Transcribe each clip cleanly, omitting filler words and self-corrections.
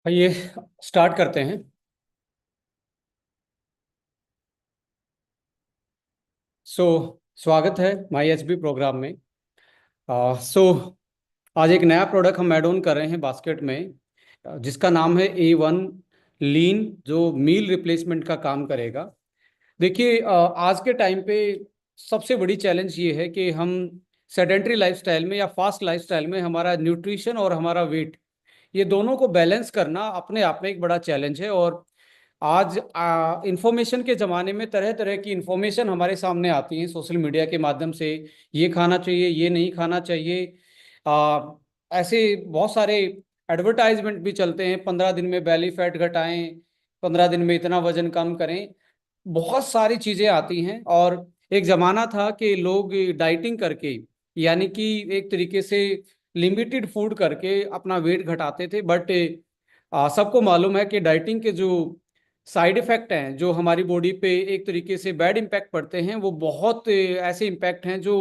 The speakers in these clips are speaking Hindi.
ये स्टार्ट करते हैं। सो स्वागत है माई एच बी प्रोग्राम में। सो आज एक नया प्रोडक्ट हम ऐड ऑन कर रहे हैं बास्केट में, जिसका नाम है A1 लीन, जो मील रिप्लेसमेंट का काम करेगा। देखिए, आज के टाइम पे सबसे बड़ी चैलेंज ये है कि हम सेडेंट्री लाइफस्टाइल में या फास्ट लाइफस्टाइल में हमारा न्यूट्रिशन और हमारा वेट, ये दोनों को बैलेंस करना अपने आप में एक बड़ा चैलेंज है। और आज इंफॉर्मेशन के ज़माने में तरह तरह की इंफॉर्मेशन हमारे सामने आती है सोशल मीडिया के माध्यम से। ये खाना चाहिए, ये नहीं खाना चाहिए। ऐसे बहुत सारे एडवर्टाइजमेंट भी चलते हैं, 15 दिन में बैली फैट घटाएं, 15 दिन में इतना वजन कम करें। बहुत सारी चीज़ें आती हैं। और एक ज़माना था कि लोग डाइटिंग करके, यानी कि एक तरीके से लिमिटेड फूड करके अपना वेट घटाते थे। बट सबको मालूम है कि डाइटिंग के जो साइड इफेक्ट हैं, जो हमारी बॉडी पे एक तरीके से बैड इम्पैक्ट पड़ते हैं, वो बहुत ऐसे इम्पैक्ट हैं जो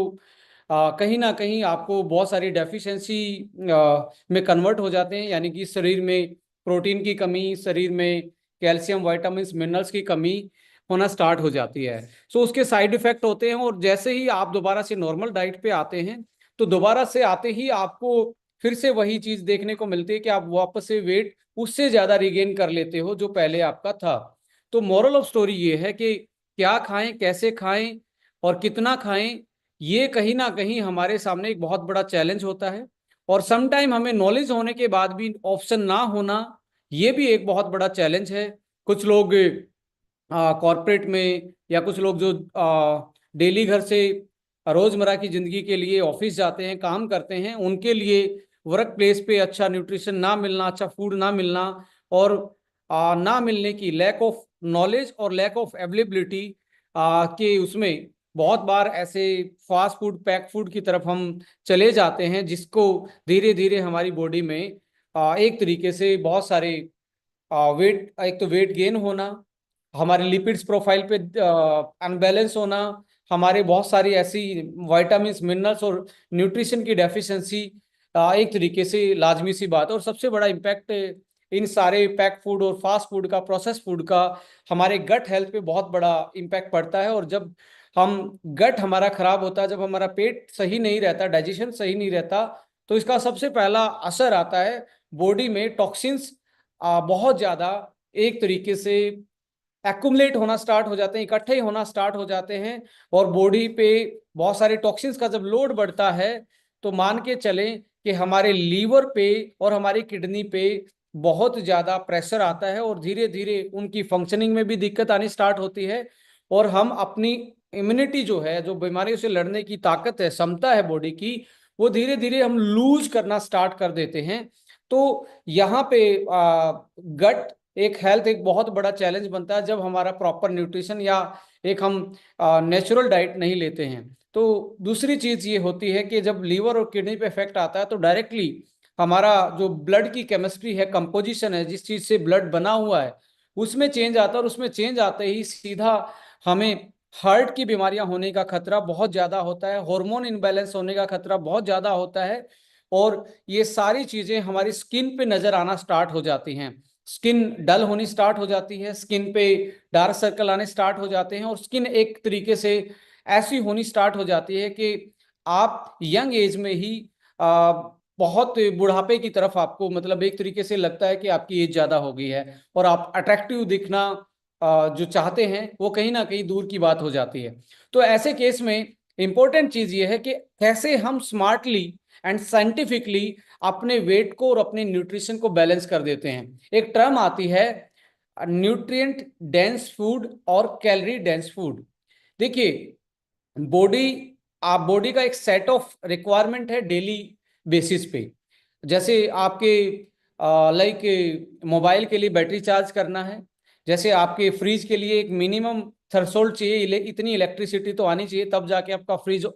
कहीं ना कहीं आपको बहुत सारी डेफिशिएंसी में कन्वर्ट हो जाते हैं। यानी कि शरीर में प्रोटीन की कमी, शरीर में कैल्शियम, विटामिन्स, मिनरल्स की कमी होना स्टार्ट हो जाती है। सो उसके साइड इफेक्ट होते हैं। और जैसे ही आप दोबारा से नॉर्मल डाइट पे आते हैं, तो दोबारा से आते ही आपको फिर से वही चीज देखने को मिलती है कि आप वापस से वेट उससे ज्यादा रिगेन कर लेते हो जो पहले आपका था। तो मोरल ऑफ स्टोरी ये है कि क्या खाएं, कैसे खाएं और कितना खाएं, ये कहीं ना कहीं हमारे सामने एक बहुत बड़ा चैलेंज होता है। और समटाइम हमें नॉलेज होने के बाद भी ऑप्शन ना होना, ये भी एक बहुत बड़ा चैलेंज है। कुछ लोग कॉरपोरेट में, या कुछ लोग जो डेली घर से रोजमर्रा की जिंदगी के लिए ऑफिस जाते हैं, काम करते हैं, उनके लिए वर्क प्लेस पे अच्छा न्यूट्रिशन ना मिलना, अच्छा फूड ना मिलना, और ना मिलने की लैक ऑफ नॉलेज और लैक ऑफ अवेलेबिलिटी के उसमें बहुत बार ऐसे फास्ट फूड, पैक फूड की तरफ हम चले जाते हैं, जिसको धीरे धीरे हमारी बॉडी में एक तरीके से बहुत सारे वेट, एक तो वेट गेन होना, हमारे लिपिड्स प्रोफाइल पे अनबैलेंस होना, हमारे बहुत सारी ऐसी विटामिन्स, मिनरल्स और न्यूट्रिशन की डेफिशिएंसी, एक तरीके से लाजमी सी बात है। और सबसे बड़ा इम्पैक्ट इन सारे पैक फूड और फास्ट फूड का, प्रोसेस फूड का, हमारे गट हेल्थ पे बहुत बड़ा इम्पैक्ट पड़ता है। और जब हम गट हमारा खराब होता है, जब हमारा पेट सही नहीं रहता, डाइजेशन सही नहीं रहता, तो इसका सबसे पहला असर आता है बॉडी में। टॉक्सिन्स बहुत ज्यादा एक तरीके से एक्युमुलेट होना स्टार्ट हो जाते हैं, इकट्ठे होना स्टार्ट हो जाते हैं। और बॉडी पे बहुत सारे टॉक्सिन्स का जब लोड बढ़ता है, तो मान के चलें कि हमारे लीवर पे और हमारी किडनी पे बहुत ज्यादा प्रेशर आता है, और धीरे धीरे उनकी फंक्शनिंग में भी दिक्कत आनी स्टार्ट होती है। और हम अपनी इम्यूनिटी जो है, जो बीमारियों से लड़ने की ताकत है, क्षमता है बॉडी की, वो धीरे धीरे हम लूज करना स्टार्ट कर देते हैं। तो यहाँ पे गट एक हेल्थ एक बहुत बड़ा चैलेंज बनता है, जब हमारा प्रॉपर न्यूट्रिशन या एक हम नेचुरल डाइट नहीं लेते हैं। तो दूसरी चीज ये होती है कि जब लीवर और किडनी पे इफेक्ट आता है, तो डायरेक्टली हमारा जो ब्लड की केमिस्ट्री है, कंपोजिशन है, जिस चीज से ब्लड बना हुआ है, उसमें चेंज आता है। और उसमें चेंज आते ही सीधा हमें हार्ट की बीमारियां होने का खतरा बहुत ज्यादा होता है, हार्मोन इनबैलेंस होने का खतरा बहुत ज्यादा होता है। और ये सारी चीजें हमारी स्किन पे नजर आना स्टार्ट हो जाती हैं। स्किन डल होनी स्टार्ट हो जाती है, स्किन पे डार्क सर्कल आने स्टार्ट हो जाते हैं, और स्किन एक तरीके से ऐसी होनी स्टार्ट हो जाती है कि आप यंग एज में ही बहुत बुढ़ापे की तरफ आपको, मतलब एक तरीके से लगता है कि आपकी एज ज्यादा हो गई है, और आप अट्रैक्टिव दिखना जो चाहते हैं, वो कहीं ना कहीं दूर की बात हो जाती है। तो ऐसे केस में इंपॉर्टेंट चीज ये है कि कैसे हम स्मार्टली एंड साइंटिफिकली अपने वेट को और अपने न्यूट्रिशन को बैलेंस कर देते हैं। एक टर्म आती है न्यूट्रिएंट डेंस फूड और कैलोरी डेंस फूड। देखिए, बॉडी, आप बॉडी का एक सेट ऑफ रिक्वायरमेंट है डेली बेसिस पे। जैसे आपके लाइक मोबाइल के लिए बैटरी चार्ज करना है, जैसे आपके फ्रिज के लिए एक मिनिमम थ्रेशोल्ड चाहिए, इतनी इलेक्ट्रिसिटी तो आनी चाहिए तब जाके आपका फ्रिज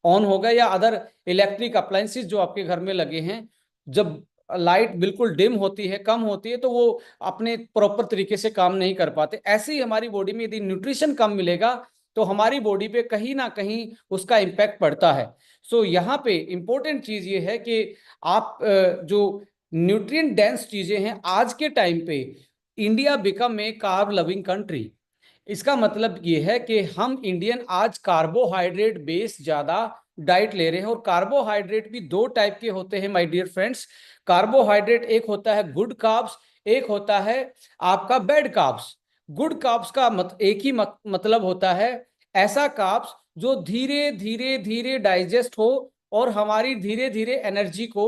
ऑन होगा, या अदर इलेक्ट्रिक अप्लायंसेस जो आपके घर में लगे हैं, जब लाइट बिल्कुल डिम होती है, कम होती है, तो वो अपने प्रॉपर तरीके से काम नहीं कर पाते। ऐसे ही हमारी बॉडी में यदि न्यूट्रिशन कम मिलेगा, तो हमारी बॉडी पे कहीं ना कहीं उसका इम्पैक्ट पड़ता है। सो यहाँ पे इंपॉर्टेंट चीज ये है कि आप जो न्यूट्रिएंट डेंस चीजें हैं। आज के टाइम पे India become a carb loving country. इसका मतलब ये है कि हम इंडियन आज कार्बोहाइड्रेट बेस्ड ज्यादा डाइट ले रहे हैं। और कार्बोहाइड्रेट भी दो टाइप के होते हैं माय डियर फ्रेंड्स। कार्बोहाइड्रेट एक होता है गुड कार्ब्स, एक होता है आपका बैड कार्ब्स। गुड कार्ब्स का एक ही मतलब होता है ऐसा कार्ब्स जो धीरे धीरे धीरे डाइजेस्ट हो और हमारी धीरे धीरे एनर्जी को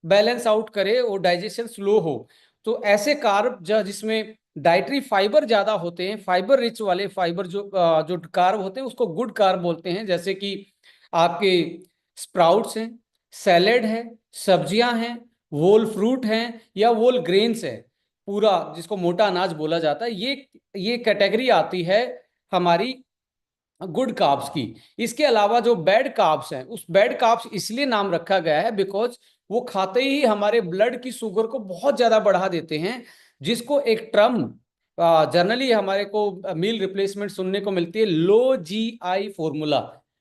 बैलेंस आउट करे और डाइजेशन स्लो हो। तो ऐसे कार्ब जिसमें डाइटरी फाइबर ज्यादा होते हैं, फाइबर रिच वाले फाइबर जो कार्ब होते हैं उसको गुड कार्ब बोलते हैं। जैसे कि आपके स्प्राउट्स हैं, सैलेड है, सब्जियां हैं, वोल फ्रूट हैं या वोल ग्रेन्स है, पूरा जिसको मोटा अनाज बोला जाता है, ये कैटेगरी आती है हमारी गुड कार्ब्स की। इसके अलावा जो बैड कार्ब्स हैं, उस बैड कार्ब्स इसलिए नाम रखा गया है बिकॉज वो खाते ही हमारे ब्लड की शुगर को बहुत ज्यादा बढ़ा देते हैं, जिसको एक टर्म जनरली हमारे को मील रिप्लेसमेंट सुनने को मिलती है, लो जी आई फॉर्मूला।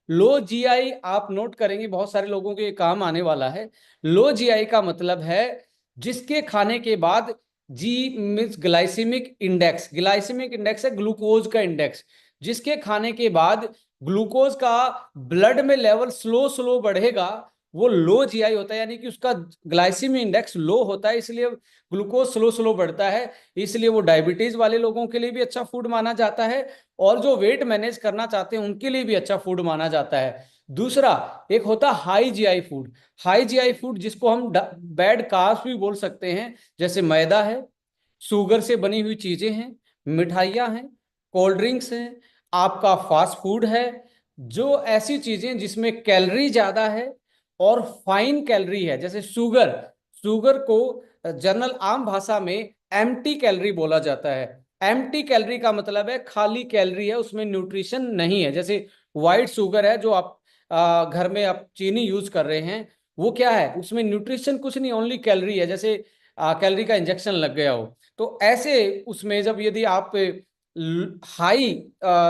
लो जी आई आप नोट करेंगे, बहुत सारे लोगों के काम आने वाला है। लो जी आई का मतलब है जिसके खाने के बाद, G means glycemic index, glycemic index है ग्लूकोज का इंडेक्स, जिसके खाने के बाद ग्लूकोज का ब्लड में लेवल स्लो स्लो बढ़ेगा, वो लो जीआई होता है। यानी कि उसका ग्लाइसेमिक इंडेक्स लो होता है, इसलिए ग्लूकोज स्लो स्लो बढ़ता है। इसलिए वो डायबिटीज वाले लोगों के लिए भी अच्छा फूड माना जाता है और जो वेट मैनेज करना चाहते हैं उनके लिए भी अच्छा फूड माना जाता है। दूसरा एक होता है high GI food. High GI food जिसको हम बैड कार्ब्स भी बोल सकते हैं, जैसे मैदा है, शुगर से बनी हुई चीजें हैं, मिठाइयाँ हैं, कोल्ड ड्रिंक्स हैं, आपका फास्ट फूड है, जो ऐसी चीजें जिसमें कैलोरी ज्यादा है और फाइन कैलोरी है। जैसे शुगर, शुगर को जनरल आम भाषा में एम्प्टी कैलोरी बोला जाता है। एम्प्टी कैलोरी का मतलब है खाली कैलोरी है, उसमें न्यूट्रिशन नहीं है। जैसे व्हाइट शुगर है जो आप घर में आप चीनी यूज कर रहे हैं, वो क्या है, उसमें न्यूट्रिशन कुछ नहीं, ओनली कैलोरी है, जैसे कैलोरी का इंजेक्शन लग गया हो। तो ऐसे उसमें जब यदि आप हाई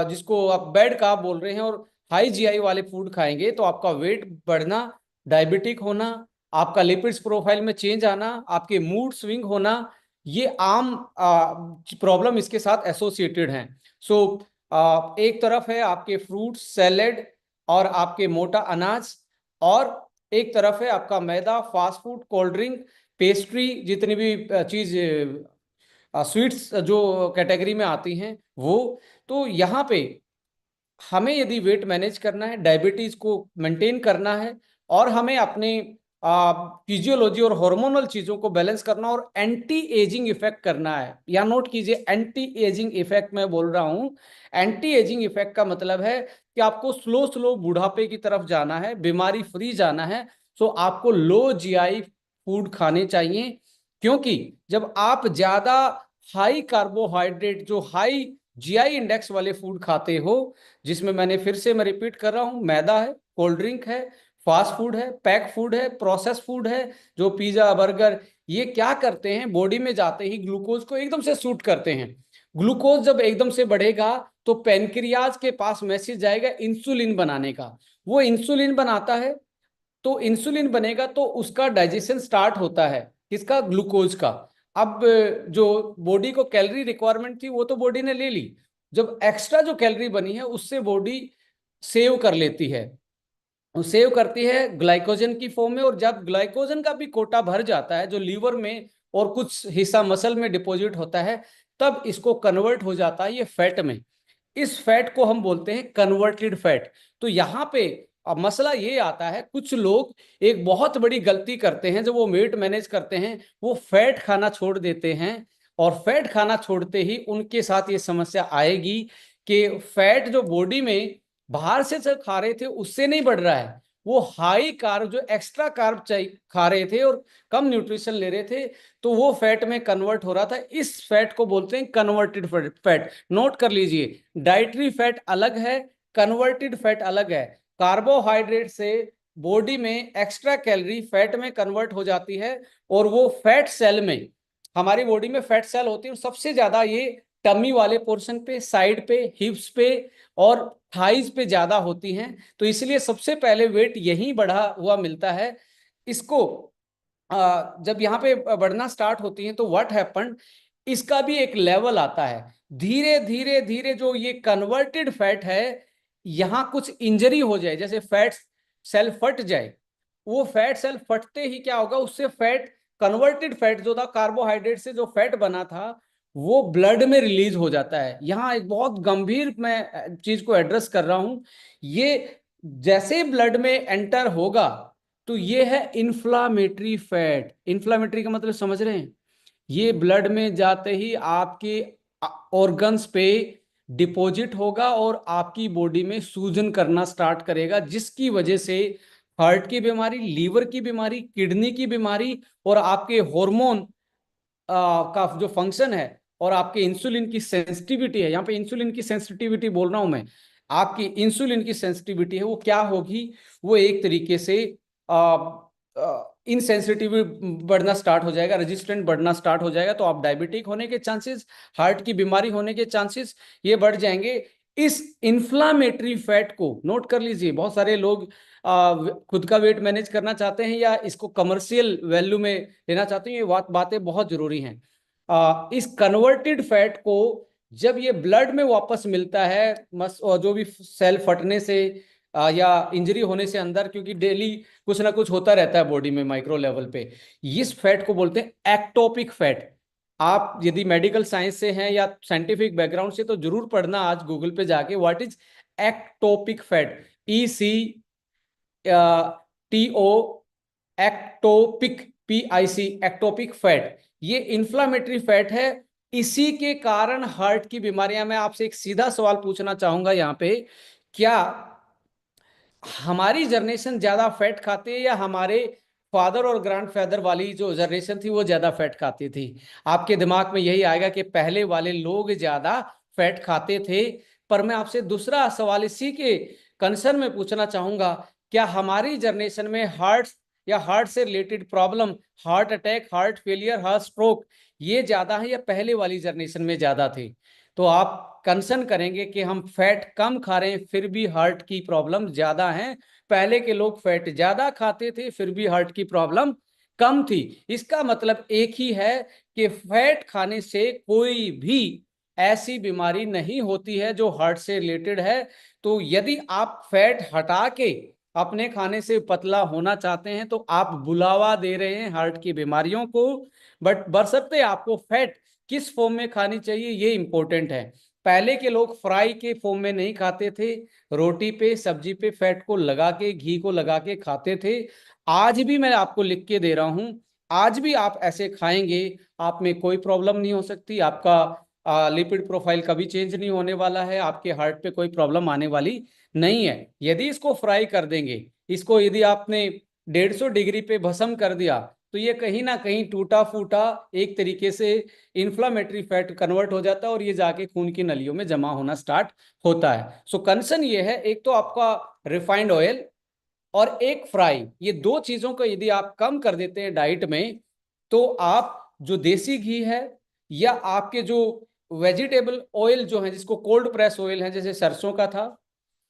जिसको आप बेड का बोल रहे हैं और हाई जीआई वाले फूड खाएंगे तो आपका वेट बढ़ना, डायबिटिक होना, आपका लिपिड्स प्रोफाइल में चेंज आना, आपके मूड स्विंग होना, ये आम प्रॉब्लम इसके साथ एसोसिएटेड हैं। सो एक तरफ है आपके फ्रूट सैलेड और आपके मोटा अनाज, और एक तरफ है आपका मैदा, fast food, cold drink, pastry, जितनी भी चीज स्वीट्स जो कैटेगरी में आती हैं वो। तो यहाँ पे हमें यदि वेट मैनेज करना है, डायबिटीज को मेंटेन करना है, और हमें अपने फिजियोलॉजी और हार्मोनल चीजों को बैलेंस करना और एंटी एजिंग इफेक्ट करना है। या नोट कीजिए, एंटी एजिंग इफेक्ट मैं बोल रहा हूं। एंटी एजिंग इफेक्ट का मतलब है कि आपको स्लो स्लो बुढ़ापे की तरफ जाना है, बीमारी फ्री जाना है। सो आपको लो जीआई फूड खाने चाहिए, क्योंकि जब आप ज्यादा हाई कार्बोहाइड्रेट जो हाई जीआई इंडेक्स वाले फूड खाते हो, जिसमें मैंने फिर से मैं रिपीट कर रहा हूं, मैदा है, कोल्ड ड्रिंक है, फास्ट फूड है, पैक फूड है, प्रोसेस फूड है, जो पिज्जा बर्गर, ये क्या करते हैं, बॉडी में जाते ही ग्लूकोज को एकदम से शूट करते हैं। ग्लूकोज जब एकदम से बढ़ेगा तो पेनक्रियाज के पास मैसेज जाएगा इंसुलिन बनाने का, वो इंसुलिन बनाता है। तो इंसुलिन बनेगा तो उसका डाइजेशन स्टार्ट होता है, किसका, ग्लूकोज का। अब जो बॉडी को कैलोरी रिक्वायरमेंट थी वो तो बॉडी ने ले ली, जब एक्स्ट्रा जो कैलोरी बनी है उससे बॉडी सेव कर लेती है, सेव करती है ग्लाइकोजन की फॉर्म में। और जब ग्लाइकोजन का भी कोटा भर जाता है जो लीवर में और कुछ हिस्सा मसल में डिपॉजिट होता है, तब इसको कन्वर्ट हो जाता है ये फैट में। इस फैट को हम बोलते हैं कन्वर्टेड फैट। तो यहाँ पे अब मसला ये आता है, कुछ लोग एक बहुत बड़ी गलती करते हैं जब वो वेट मैनेज करते हैं, वो फैट खाना छोड़ देते हैं। और फैट खाना छोड़ते ही उनके साथ ये समस्या आएगी कि फैट जो बॉडी में बाहर से जो खा रहे थे उससे नहीं बढ़ रहा है, वो हाई कार्ब जो एक्स्ट्रा कार्ब चाहिए खा रहे थे और कम न्यूट्रिशन ले रहे थे, तो वो फैट में कन्वर्ट हो रहा था। इस फैट को बोलते हैं कन्वर्टेड फैट। नोट कर लीजिए, डाइटरी फैट अलग है, कन्वर्टेड फैट अलग है। कार्बोहाइड्रेट से बॉडी में एक्स्ट्रा कैलोरी फैट में कन्वर्ट हो जाती है, और वो फैट सेल में, हमारी बॉडी में फैट सेल होती है सबसे ज्यादा ये टमी वाले पोर्शन पे, साइड पे, हिप्स पे और थाइज पे ज्यादा होती हैं। तो इसलिए सबसे पहले वेट यही बढ़ा हुआ मिलता है। इसको जब यहाँ पे बढ़ना स्टार्ट होती है तो व्हाट हैपन, इसका भी एक लेवल आता है। धीरे धीरे धीरे जो ये कन्वर्टेड फैट है, यहाँ कुछ इंजरी हो जाए, जैसे फैट सेल फट जाए, वो फैट सेल फटते ही क्या होगा, उससे फैट, कन्वर्टेड फैट जो था, कार्बोहाइड्रेट से जो फैट बना था, वो ब्लड में रिलीज हो जाता है। यहाँ एक बहुत गंभीर मैं चीज को एड्रेस कर रहा हूं। ये जैसे ब्लड में एंटर होगा तो ये है इन्फ्लामेटरी फैट। इन्फ्लामेटरी का मतलब समझ रहे हैं? ये ब्लड में जाते ही आपके ऑर्गन्स पे डिपॉजिट होगा और आपकी बॉडी में सूजन करना स्टार्ट करेगा, जिसकी वजह से हार्ट की बीमारी, लीवर की बीमारी, किडनी की बीमारी और आपके हार्मोन का जो फंक्शन है और आपके इंसुलिन की सेंसिटिविटी है, यहाँ पे इंसुलिन की सेंसिटिविटी बोल रहा हूं मैं, आपकी इंसुलिन की सेंसिटिविटी है वो क्या होगी, वो एक तरीके से इनसेंसिटिव बढ़ना स्टार्ट हो जाएगा, रेजिस्टेंट बढ़ना स्टार्ट हो जाएगा, तो आप डायबिटिक होने के चांसेस, हार्ट की बीमारी होने के चांसेस ये बढ़ जाएंगे। इस इन्फ्लामेटरी फैट को नोट कर लीजिए। बहुत सारे लोग खुद का वेट मैनेज करना चाहते हैं या इसको कमर्शियल वैल्यू में लेना चाहते हैं, ये बातें बहुत जरूरी हैं। इस कन्वर्टेड फैट को जब ये ब्लड में वापस मिलता है, जो भी सेल फटने से या इंजरी होने से अंदर, क्योंकि डेली कुछ ना कुछ होता रहता है बॉडी में माइक्रो लेवल पे, इस फैट को बोलते हैं एक्टोपिक फैट। आप यदि मेडिकल साइंस से हैं या साइंटिफिक बैकग्राउंड से तो जरूर पढ़ना आज गूगल पे जाके, what is ectopic fat, ECTO, ectopic, PIC, ectopic fat. ये इंफ्लामेटरी फैट है। इसी के कारण हार्ट की बीमारियां, मैं आपसे एक सीधा सवाल पूछना चाहूंगा यहाँ पे, क्या हमारी जनरेशन ज्यादा फैट खाती है या हमारे फादर और ग्रैंडफादर वाली जो जनरेशन थी वो ज्यादा फैट खाती थी? आपके दिमाग में यही आएगा कि पहले वाले लोग ज्यादा फैट खाते थे। पर मैं आपसे दूसरा सवाल इसी के कंसर्न में पूछना चाहूंगा, क्या हमारी जनरेशन में हार्ट या हार्ट से related problem, heart attack, heart failure, heart stroke, ये ज्यादा है या पहले वाली जनरेशन में ज्यादा थे? तो आप कंसर्न करेंगे कि हम फैट कम खा रहे हैं फिर भी हार्ट की प्रॉब्लम ज्यादा है, पहले के लोग फैट ज्यादा खाते थे फिर भी हार्ट की प्रॉब्लम कम थी। इसका मतलब एक ही है कि फैट खाने से कोई भी ऐसी बीमारी नहीं होती है जो हार्ट से रिलेटेड है। तो यदि आप फैट हटा के अपने खाने से पतला होना चाहते हैं तो आप बुलावा दे रहे हैं हार्ट की बीमारियों को। बट बशर्ते आपको फैट किस फॉर्म में खानी चाहिए ये इंपॉर्टेंट है। पहले के लोग फ्राई के फॉर्म में नहीं खाते थे, रोटी पे सब्जी पे फैट को लगा के, घी को लगा के खाते थे। आज भी मैं आपको लिख के दे रहा हूं, आज भी आप ऐसे खाएंगे, आप में कोई प्रॉब्लम नहीं हो सकती, आपका लिपिड प्रोफाइल कभी चेंज नहीं होने वाला है, आपके हार्ट पे कोई प्रॉब्लम आने वाली नहीं है। यदि इसको फ्राई कर देंगे, इसको यदि आपने 150 डिग्री पे भस्म कर दिया, तो ये कहीं ना कहीं टूटा फूटा एक तरीके से इन्फ्लामेटरी फैट कन्वर्ट हो जाता है और ये जाके खून की नलियों में जमा होना स्टार्ट होता है। सो कंसर्न ये है, एक तो आपका रिफाइंड ऑयल और एक फ्राई, ये दो चीजों को यदि आप कम कर देते हैं डाइट में, तो आप जो देसी घी है या आपके जो वेजिटेबल ऑयल जो है, जिसको कोल्ड प्रेस ऑयल है, जैसे सरसों का था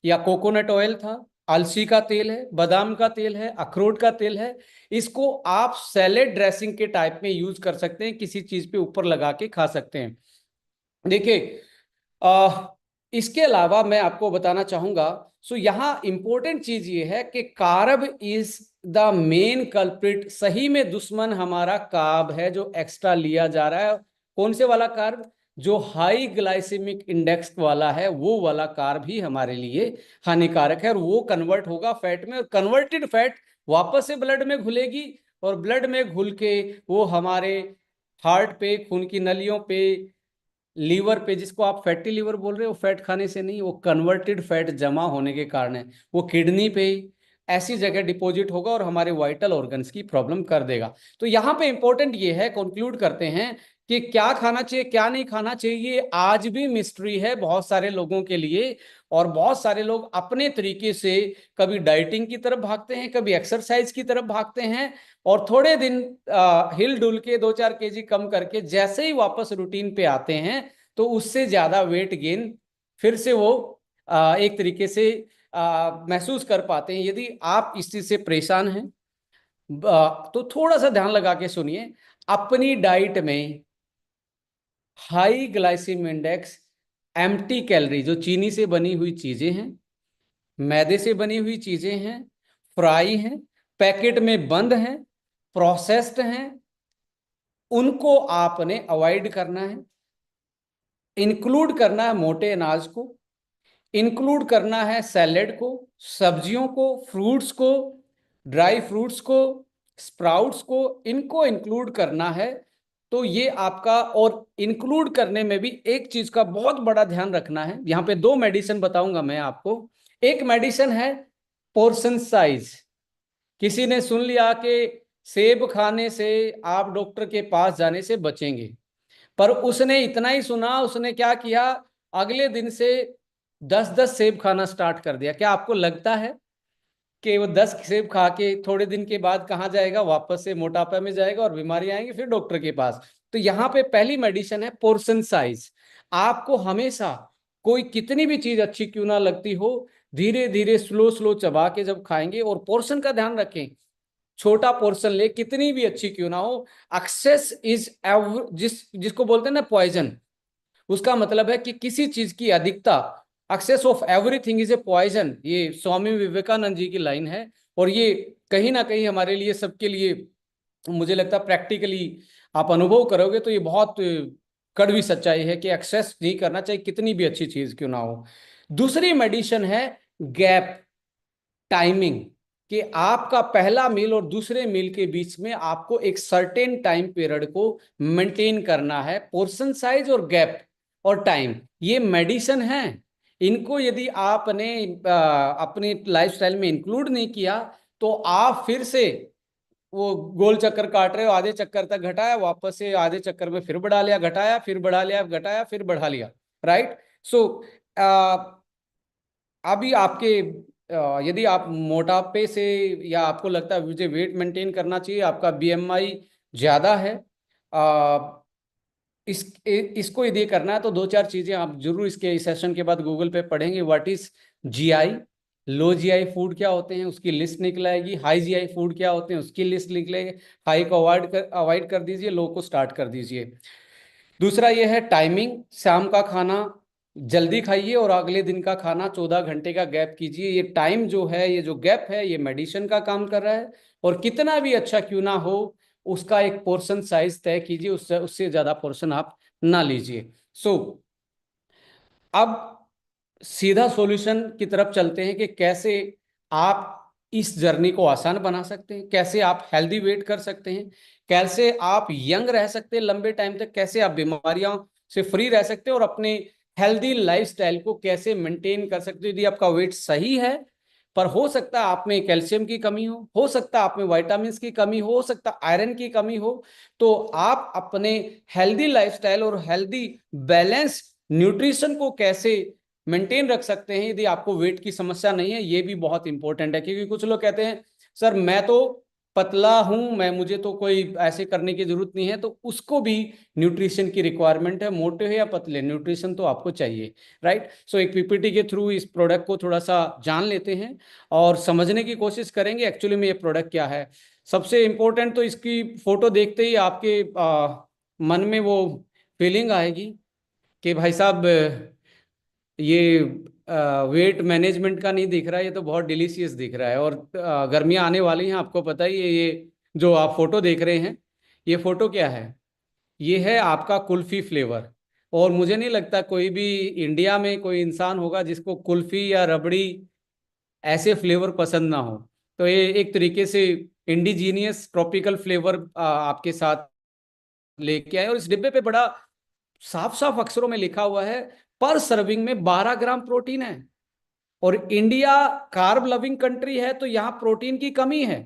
या कोकोनट ऑयल था, अलसी का तेल है, बादाम का तेल है, अखरोट का तेल है, इसको आप सैलेड ड्रेसिंग के टाइप में यूज कर सकते हैं, किसी चीज पे ऊपर लगा के खा सकते हैं। देखिए, इसके अलावा मैं आपको बताना चाहूंगा, सो यहाँ इंपॉर्टेंट चीज ये है कि carb is the main culprit. सही में दुश्मन हमारा कार्ब है जो एक्स्ट्रा लिया जा रहा है। कौन से वाला कार्ब? जो हाई ग्लाइसेमिक इंडेक्स वाला है, वो वाला कार्ब ही हमारे लिए हानिकारक है और वो कन्वर्ट होगा फैट में, और कन्वर्टेड फैट वापस से ब्लड में घुलेगी और ब्लड में घुल के वो हमारे हार्ट पे, खून की नलियों पे, लीवर पे, जिसको आप फैटी लीवर बोल रहे हो, फैट खाने से नहीं, वो कन्वर्टेड फैट जमा होने के कारण है, वो किडनी पे ऐसी जगह डिपॉजिट होगा और हमारे वाइटल ऑर्गन्स की प्रॉब्लम कर देगा। तो यहाँ पे इंपॉर्टेंट ये है, कंक्लूड करते हैं कि क्या खाना चाहिए क्या नहीं खाना चाहिए, आज भी मिस्ट्री है बहुत सारे लोगों के लिए। और बहुत सारे लोग अपने तरीके से कभी डाइटिंग की तरफ भागते हैं, कभी एक्सरसाइज की तरफ भागते हैं, और थोड़े दिन हिल डुल के 2-4 kg कम करके जैसे ही वापस रूटीन पे आते हैं तो उससे ज्यादा वेट गेन फिर से वो एक तरीके से महसूस कर पाते हैं। यदि आप इस चीज से परेशान हैं तो थोड़ा सा ध्यान लगा के सुनिए। अपनी डाइट में high glycemic index, empty calorie, जो चीनी से बनी हुई चीजें हैं, मैदे से बनी हुई चीजें हैं, फ्राई हैं, पैकेट में बंद हैं, प्रोसेस्ड हैं, उनको आपने अवॉइड करना है। इंक्लूड करना है मोटे अनाज को, इंक्लूड करना है सैलेड को, सब्जियों को, फ्रूट्स को, ड्राई फ्रूट्स को, स्प्राउट्स को, इनको इंक्लूड करना है। तो ये आपका, और इंक्लूड करने में भी एक चीज का बहुत बड़ा ध्यान रखना है। यहां पे दो मेडिसिन बताऊंगा मैं आपको। एक मेडिसिन है पोर्शन साइज। किसी ने सुन लिया कि सेब खाने से आप डॉक्टर के पास जाने से बचेंगे, पर उसने इतना ही सुना, उसने क्या किया, अगले दिन से 10-10 सेब खाना स्टार्ट कर दिया। क्या आपको लगता है कि वो 10 सेब खा के थोड़े दिन के बाद कहाँ जाएगा? वापस से मोटापा में जाएगा और बीमारी आएंगी, फिर डॉक्टर के पास। तो यहाँ पे पहली मेडिसिन है पोर्शन साइज। आपको हमेशा, कोई कितनी भी चीज अच्छी क्यों ना लगती हो, धीरे धीरे स्लो स्लो चबा के जब खाएंगे, और पोर्शन का ध्यान रखें, छोटा पोर्शन ले, कितनी भी अच्छी क्यों ना हो। एक्सेस इज जिसको बोलते हैं ना पॉइजन, उसका मतलब है कि किसी चीज की अधिकता, excess of everything is a poison. ये स्वामी विवेकानंद जी की लाइन है, और ये कहीं ना कहीं हमारे लिए, सबके लिए, मुझे लगता है प्रैक्टिकली आप अनुभव करोगे तो ये बहुत कड़वी सच्चाई है कि एक्सेस नहीं करना चाहिए, कितनी भी अच्छी चीज क्यों ना हो। दूसरी मेडिसिन है गैप, टाइमिंग, कि आपका पहला मील और दूसरे मील के बीच में आपको एक सर्टेन टाइम पीरियड को मेंटेन करना है। पोर्शन साइज और गैप और टाइम, ये मेडिसिन है। इनको यदि आपने अपनी लाइफस्टाइल में इंक्लूड नहीं किया, तो आप फिर से वो गोल चक्कर काट रहे हो। आधे चक्कर तक घटाया, वापस से आधे चक्कर में फिर बढ़ा लिया, घटाया, फिर बढ़ा लिया, घटाया, फिर बढ़ा लिया। राइट। सो अभी आपके यदि आप मोटापे से, या आपको लगता है मुझे वेट मेंटेन करना चाहिए, आपका बीएमआई ज्यादा है, आ, इसको यदि करना है, तो दो चार चीजें आप जरूर इसके इस सेशन के बाद गूगल पे पढ़ेंगे। What is GI, low GI food क्या होते हैं उसकी लिस्ट निकलाएगी, हाई जीआई फूड क्या होते हैं उसकी लिस्ट निकलेगी। हाई को अवॉइड कर दीजिए, लो को स्टार्ट कर दीजिए। दूसरा ये है टाइमिंग, शाम का खाना जल्दी खाइए और अगले दिन का खाना 14 घंटे का गैप कीजिए। ये टाइम जो है, ये जो गैप है, ये मेडिसिन का काम कर रहा है। और कितना भी अच्छा क्यों ना हो, उसका एक पोर्शन साइज तय कीजिए, उससे उससे ज्यादा पोर्शन आप ना लीजिए। सो अब सीधा सॉल्यूशन की तरफ चलते हैं कि कैसे आप इस जर्नी को आसान बना सकते हैं, कैसे आप हेल्दी वेट कर सकते हैं, कैसे आप यंग रह सकते हैं लंबे टाइम तक, कैसे आप बीमारियों से फ्री रह सकते हैं, और अपने हेल्दी लाइफस्टाइल को कैसे मेंटेन कर सकते हैं। यदि आपका वेट सही है, पर हो सकता है आप में कैल्शियम की कमी हो सकता है आप में विटामिन की कमी हो सकता है आयरन की कमी हो, तो आप अपने हेल्दी लाइफस्टाइल और हेल्दी बैलेंस न्यूट्रिशन को कैसे मेंटेन रख सकते हैं यदि आपको वेट की समस्या नहीं है। ये भी बहुत इंपॉर्टेंट है, क्योंकि कुछ लोग कहते हैं सर मैं तो पतला हूं, मैं, मुझे तो कोई ऐसे करने की जरूरत नहीं है। तो उसको भी न्यूट्रिशन की रिक्वायरमेंट है, मोटे हो या पतले, न्यूट्रिशन तो आपको चाहिए। राइट। सो एक पीपीटी के थ्रू इस प्रोडक्ट को थोड़ा सा जान लेते हैं और समझने की कोशिश करेंगे एक्चुअली में ये प्रोडक्ट क्या है। सबसे इंपॉर्टेंट तो इसकी फोटो देखते ही आपके मन में वो फीलिंग आएगी कि भाई साहब ये वेट मैनेजमेंट का नहीं दिख रहा है, ये तो बहुत डिलीशियस दिख रहा है। और गर्मियाँ आने वाली हैं, आपको पता ही है। ये जो आप फोटो देख रहे हैं, ये फोटो क्या है? ये है आपका कुल्फी फ्लेवर। और मुझे नहीं लगता कोई भी इंडिया में कोई इंसान होगा जिसको कुल्फी या रबड़ी ऐसे फ्लेवर पसंद ना हो। तो ये एक तरीके से इंडिजीनियस ट्रॉपिकल फ्लेवर आपके साथ लेके आए। और इस डिब्बे पे बड़ा साफ साफ अक्षरों में लिखा हुआ है, पर सर्विंग में 12 ग्राम प्रोटीन है। और इंडिया कार्ब लविंग कंट्री है, तो यहाँ प्रोटीन की कमी है।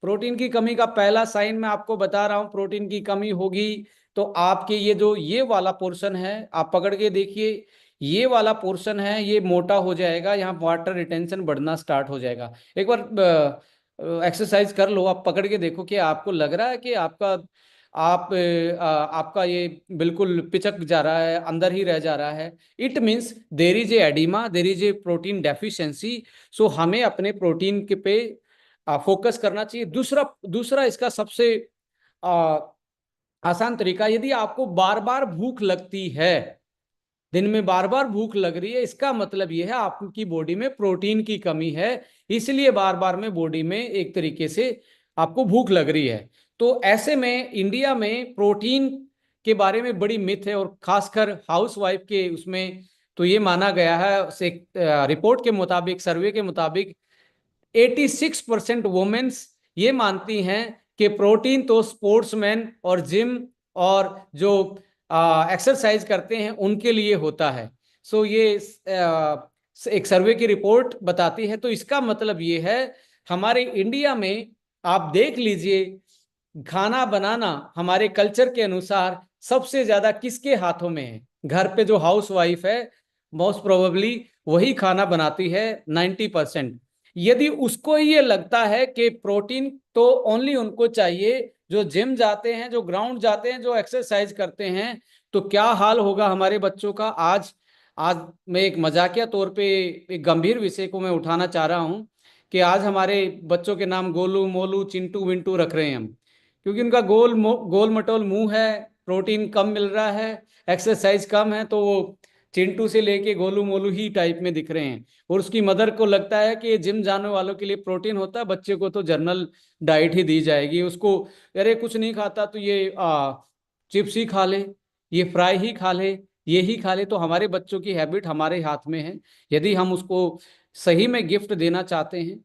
प्रोटीन की कमी का पहला साइन मैं आपको बता रहा हूं, प्रोटीन की कमी होगी तो आपके ये जो ये वाला पोर्शन है, आप पकड़ के देखिए, ये वाला पोर्शन है, ये मोटा हो जाएगा, यहाँ वाटर रिटेंशन बढ़ना स्टार्ट हो जाएगा। एक बार एक्सरसाइज कर लो, आप पकड़ के देखो कि आपको लग रहा है कि आपका ये बिल्कुल पिचक जा रहा है, अंदर ही रह जा रहा है। It means there is a edema, there is a protein deficiency. So हमें अपने प्रोटीन के पे फोकस करना चाहिए। दूसरा दूसरा इसका सबसे आसान तरीका, यदि आपको बार बार भूख लगती है, दिन में बार बार भूख लग रही है, इसका मतलब यह है आपकी बॉडी में प्रोटीन की कमी है, इसलिए बार बार में बॉडी में एक तरीके से आपको भूख लग रही है। तो ऐसे में इंडिया में प्रोटीन के बारे में बड़ी मिथ है, और खासकर हाउसवाइफ के उसमें तो ये माना गया है, रिपोर्ट के मुताबिक, सर्वे के मुताबिक 86% वुमेन्स ये मानती हैं कि प्रोटीन तो स्पोर्ट्समैन और जिम और जो एक्सरसाइज करते हैं उनके लिए होता है। सो ये एक सर्वे की रिपोर्ट बताती है। तो इसका मतलब ये है, हमारे इंडिया में आप देख लीजिए, खाना बनाना हमारे कल्चर के अनुसार सबसे ज्यादा किसके हाथों में है? घर पे जो हाउस वाइफ है, मोस्ट प्रोबेबली वही खाना बनाती है 90%। यदि उसको ये लगता है कि प्रोटीन तो ओनली उनको चाहिए जो जिम जाते हैं, जो ग्राउंड जाते हैं, जो एक्सरसाइज करते हैं, तो क्या हाल होगा हमारे बच्चों का। आज आज मैं एक मजाकिया तौर पे एक गंभीर विषय को मैं उठाना चाह रहा हूं कि आज हमारे बच्चों के नाम गोलू, मोलू, चिंटू, विंटू रख रहे हैं हम, क्योंकि उनका गोल मटोल मुंह है, प्रोटीन कम मिल रहा है, एक्सरसाइज कम है, तो वो चिंटू से लेके गोलू मोलू ही टाइप में दिख रहे हैं। और उसकी मदर को लगता है कि जिम जाने वालों के लिए प्रोटीन होता है, बच्चे को तो जनरल डाइट ही दी जाएगी। उसको अरे कुछ नहीं खाता तो ये चिप्स ही खा ले, ये फ्राई ही खा ले, ये ही खा ले। तो हमारे बच्चों की हैबिट हमारे हाथ में है। यदि हम उसको सही में गिफ्ट देना चाहते हैं,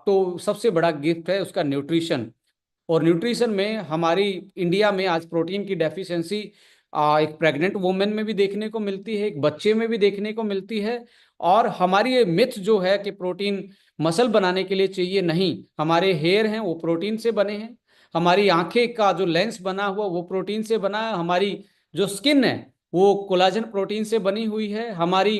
तो सबसे बड़ा गिफ्ट है उसका न्यूट्रिशन। और न्यूट्रिशन में हमारी इंडिया में आज प्रोटीन की डेफिशिएंसी एक प्रेग्नेंट वुमेन में भी देखने को मिलती है, एक बच्चे में भी देखने को मिलती है। और हमारी ये मिथ जो है कि प्रोटीन मसल बनाने के लिए चाहिए, नहीं, हमारे हेयर हैं वो प्रोटीन से बने हैं, हमारी आंखें का जो लेंस बना हुआ वो प्रोटीन से बना है, हमारी जो स्किन है वो कोलाजन प्रोटीन से बनी हुई है, हमारी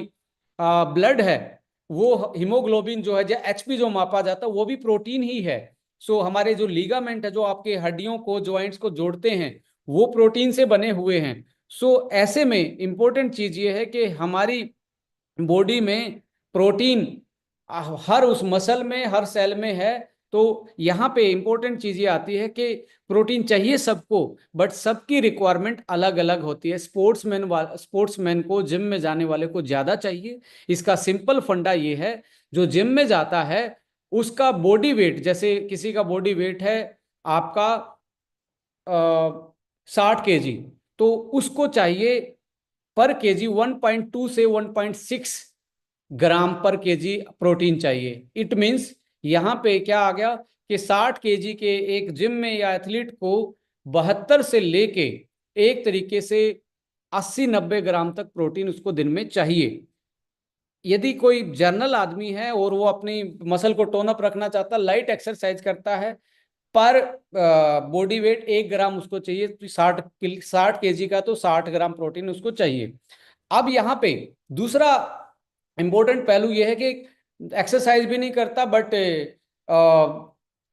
ब्लड है वो हीमोग्लोबिन जो है, जो एचपी जो मापा जाता है वो भी प्रोटीन ही है। सो हमारे जो लीगामेंट है जो आपके हड्डियों को, जॉइंट्स को जोड़ते हैं, वो प्रोटीन से बने हुए हैं। सो ऐसे में इंपॉर्टेंट चीज ये है कि हमारी बॉडी में प्रोटीन हर उस मसल में, हर सेल में है। तो यहाँ पे इंपॉर्टेंट चीज ये आती है कि प्रोटीन चाहिए सबको, बट सबकी रिक्वायरमेंट अलग अलग होती है। स्पोर्ट्समैन को, जिम में जाने वाले को ज्यादा चाहिए। इसका सिंपल फंडा ये है, जो जिम में जाता है उसका बॉडी वेट, जैसे किसी का बॉडी वेट है आपका 60 kg, तो उसको चाहिए पर केजी 1.2 से 1.6 ग्राम पर केजी प्रोटीन चाहिए। इट मीन्स यहाँ पे क्या आ गया कि 60 kg के एक जिम में या एथलीट को 72 से लेके एक तरीके से 80-90 ग्राम तक प्रोटीन उसको दिन में चाहिए। यदि कोई जनरल आदमी है और वो अपनी मसल को टोन अप रखना चाहता है, लाइट एक्सरसाइज करता है, पर बॉडी वेट 1 ग्राम उसको चाहिए, तो 60 kg का तो 60 ग्राम प्रोटीन उसको चाहिए। अब यहाँ पे दूसरा इंपॉर्टेंट पहलू यह है कि एक्सरसाइज भी नहीं करता, बट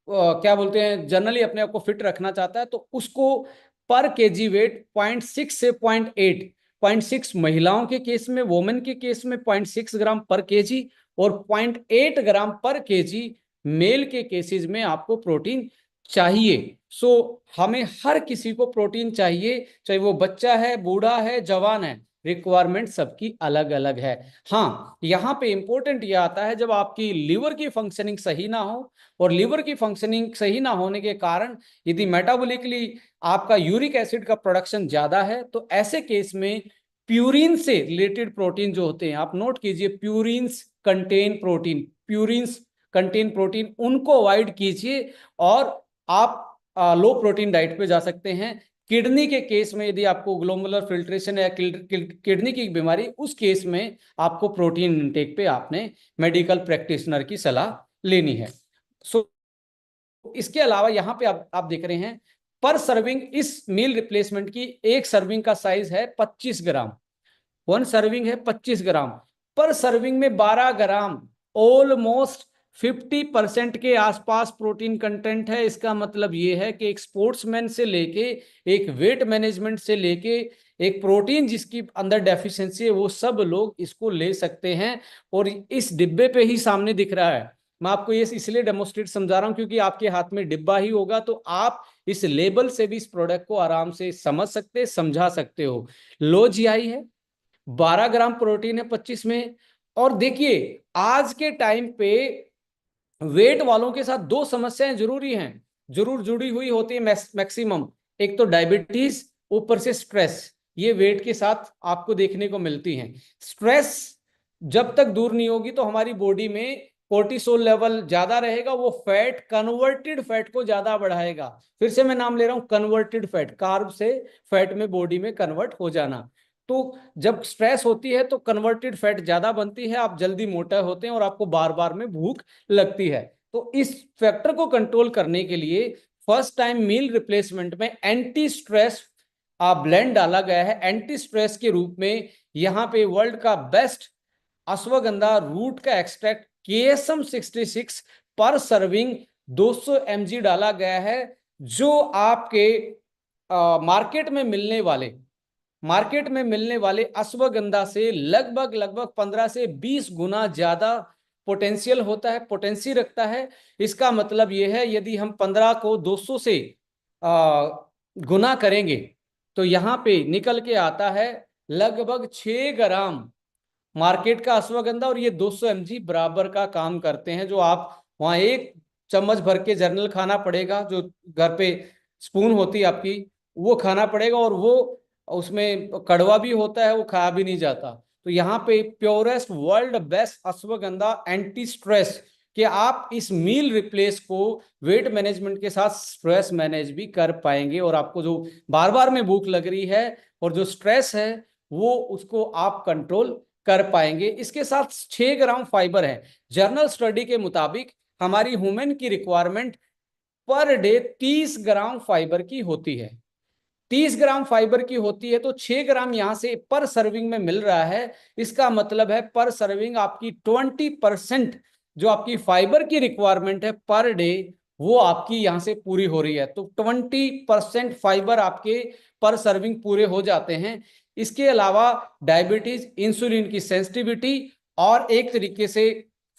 क्या बोलते हैं, जनरली अपने आप को फिट रखना चाहता है, तो उसको पर केजी वेट 0.6 से 0.8, 0.6 महिलाओं के केस में, वोमेन के केस में 0.6 ग्राम पर केजी, और 0.8 ग्राम पर केजी मेल के केसेस में आपको प्रोटीन चाहिए। सो हमें हर किसी को प्रोटीन चाहिए, चाहे वो बच्चा है, बूढ़ा है, जवान है, रिक्वायरमेंट सबकी अलग अलग है। हाँ, यहाँ पे इंपॉर्टेंट ये आता है, जब आपकी लीवर की फंक्शनिंग सही ना हो, और लीवर की फंक्शनिंग सही ना होने के कारण यदि मेटाबॉलिकली आपका यूरिक एसिड का प्रोडक्शन ज्यादा है, तो ऐसे केस में प्यूरिन से रिलेटेड प्रोटीन जो होते हैं, आप नोट कीजिए, purines contain protein, purines contain protein, उनको अवॉइड कीजिए और आप लो प्रोटीन डाइट पे जा सकते हैं। किडनी के केस में यदि आपको ग्लोमेरुलर फिल्ट्रेशन या किडनी की बीमारी, उस केस में आपको प्रोटीन इंटेक पे आपने मेडिकल प्रैक्टिशनर की सलाह लेनी है। सो इसके अलावा यहाँ पे आप देख रहे हैं, पर सर्विंग इस मील रिप्लेसमेंट की एक सर्विंग का साइज है 25 ग्राम, 1 सर्विंग है 25 ग्राम, पर सर्विंग में 12 ग्राम, ऑलमोस्ट 50% के आसपास प्रोटीन कंटेंट है। इसका मतलब यह है कि एक स्पोर्ट्समैन से लेके, एक वेट मैनेजमेंट से लेके, एक प्रोटीन जिसकी अंदर डेफिशिएंसी है, वो सब लोग इसको ले सकते हैं। और इस डिब्बे पे ही सामने दिख रहा है मैं आपको ये इसलिए डेमोस्ट्रेट समझा रहा हूं क्योंकि आपके हाथ में डिब्बा ही होगा, तो आप इस लेबल से भी इस प्रोडक्ट को आराम से समझ सकते, समझा सकते हो। लो जीआई है, 12 ग्राम प्रोटीन है 25 में। और देखिए आज के टाइम पे वेट वालों के साथ दो समस्याएं जरूरी हैं, जरूर जुड़ी हुई होती है मैक्सिमम। एक तो डायबिटीज, ऊपर से स्ट्रेस, ये वेट के साथ आपको देखने को मिलती हैं। स्ट्रेस जब तक दूर नहीं होगी तो हमारी बॉडी में कोर्टिसोल लेवल ज्यादा रहेगा, वो फैट, कन्वर्टेड फैट को ज्यादा बढ़ाएगा। फिर से मैं नाम ले रहा हूं, कन्वर्टेड फैट, कार्ब से फैट में बॉडी में कन्वर्ट हो जाना। तो जब स्ट्रेस होती है तो कन्वर्टेड फैट ज्यादा बनती है, आप जल्दी मोटा होते हैं और आपको बार बार में भूख लगती है। तो इस फैक्टर को कंट्रोल करने के लिए फर्स्ट टाइम मील रिप्लेसमेंट में एंटी स्ट्रेस ब्लेंड डाला गया है। एंटी स्ट्रेस के रूप में यहां पे वर्ल्ड का बेस्ट अश्वगंधा रूट का एक्सट्रैक्ट KSM 66 पर सर्विंग 200 mg डाला गया है, जो आपके मार्केट में मिलने वाले अश्वगंधा से लगभग लगभग 15 से 20 गुना ज्यादा पोटेंशियल होता है, पोटेंसी रखता है। इसका मतलब यह है यदि हम 15 को 200 से गुना करेंगे तो यहां पे निकल के आता है लगभग 6 ग्राम मार्केट का अश्वगंधा, और ये 200 mg बराबर का काम करते हैं। जो आप वहां एक चम्मच भर के जर्नल खाना पड़ेगा, जो घर पे स्पून होती है आपकी, वो खाना पड़ेगा, और वो उसमें कड़वा भी होता है, वो खाया भी नहीं जाता। तो यहाँ पे purest world best ashwagandha anti stress, कि आप इस मील रिप्लेस को वेट मैनेजमेंट के साथ स्ट्रेस मैनेज भी कर पाएंगे, और आपको जो बार बार में भूख लग रही है और जो स्ट्रेस है वो उसको आप कंट्रोल कर पाएंगे। इसके साथ 6 ग्राम फाइबर है। जर्नल स्टडी के मुताबिक हमारी ह्यूमन की रिक्वायरमेंट पर डे 30 ग्राम फाइबर की होती है। 30 ग्राम फाइबर की होती है, तो 6 ग्राम यहां से पर सर्विंग में मिल रहा है। इसका मतलब है पर सर्विंग आपकी 20% जो आपकी फाइबर की रिक्वायरमेंट है पर डे, वो आपकी यहां से पूरी हो रही है। तो 20% फाइबर आपके पर सर्विंग पूरे हो जाते हैं। इसके अलावा डायबिटीज, इंसुलिन की सेंसिटिविटी, और एक तरीके से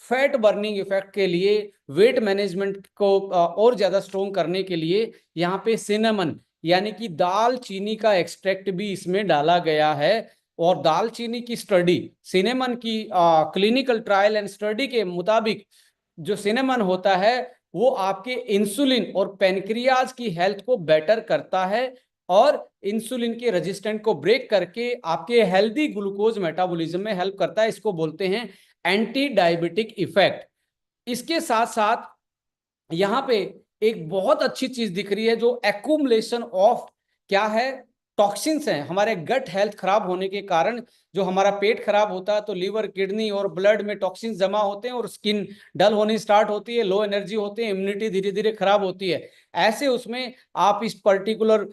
फैट बर्निंग इफेक्ट के लिए, वेट मैनेजमेंट को और ज्यादा स्ट्रोंग करने के लिए यहाँ पे सिनेमन यानी कि दालचीनी का एक्सट्रैक्ट भी इसमें डाला गया है। और दालचीनी की स्टडी, सिनेमन की क्लिनिकल ट्रायल एंड स्टडी के मुताबिक जो सिनेमन होता है वो आपके इंसुलिन और पेनक्रियाज की हेल्थ को बेटर करता है, और इंसुलिन के रेजिस्टेंट को ब्रेक करके आपके हेल्दी ग्लूकोज मेटाबॉलिज्म में हेल्प करता है। इसको बोलते हैं एंटी डायबिटिक इफेक्ट। इसके साथ साथ यहां पे एक बहुत अच्छी चीज दिख रही है, जो एक्यूमुलेशन ऑफ क्या है, टॉक्सिन्स हैं। हमारे गट हेल्थ खराब होने के कारण, जो हमारा पेट खराब होता है तो लीवर, किडनी और ब्लड में टॉक्सिन्स जमा होते हैं और स्किन डल होनी स्टार्ट होती है, लो एनर्जी होती है, इम्यूनिटी धीरे धीरे खराब होती है। ऐसे उसमें आप इस पर्टिकुलर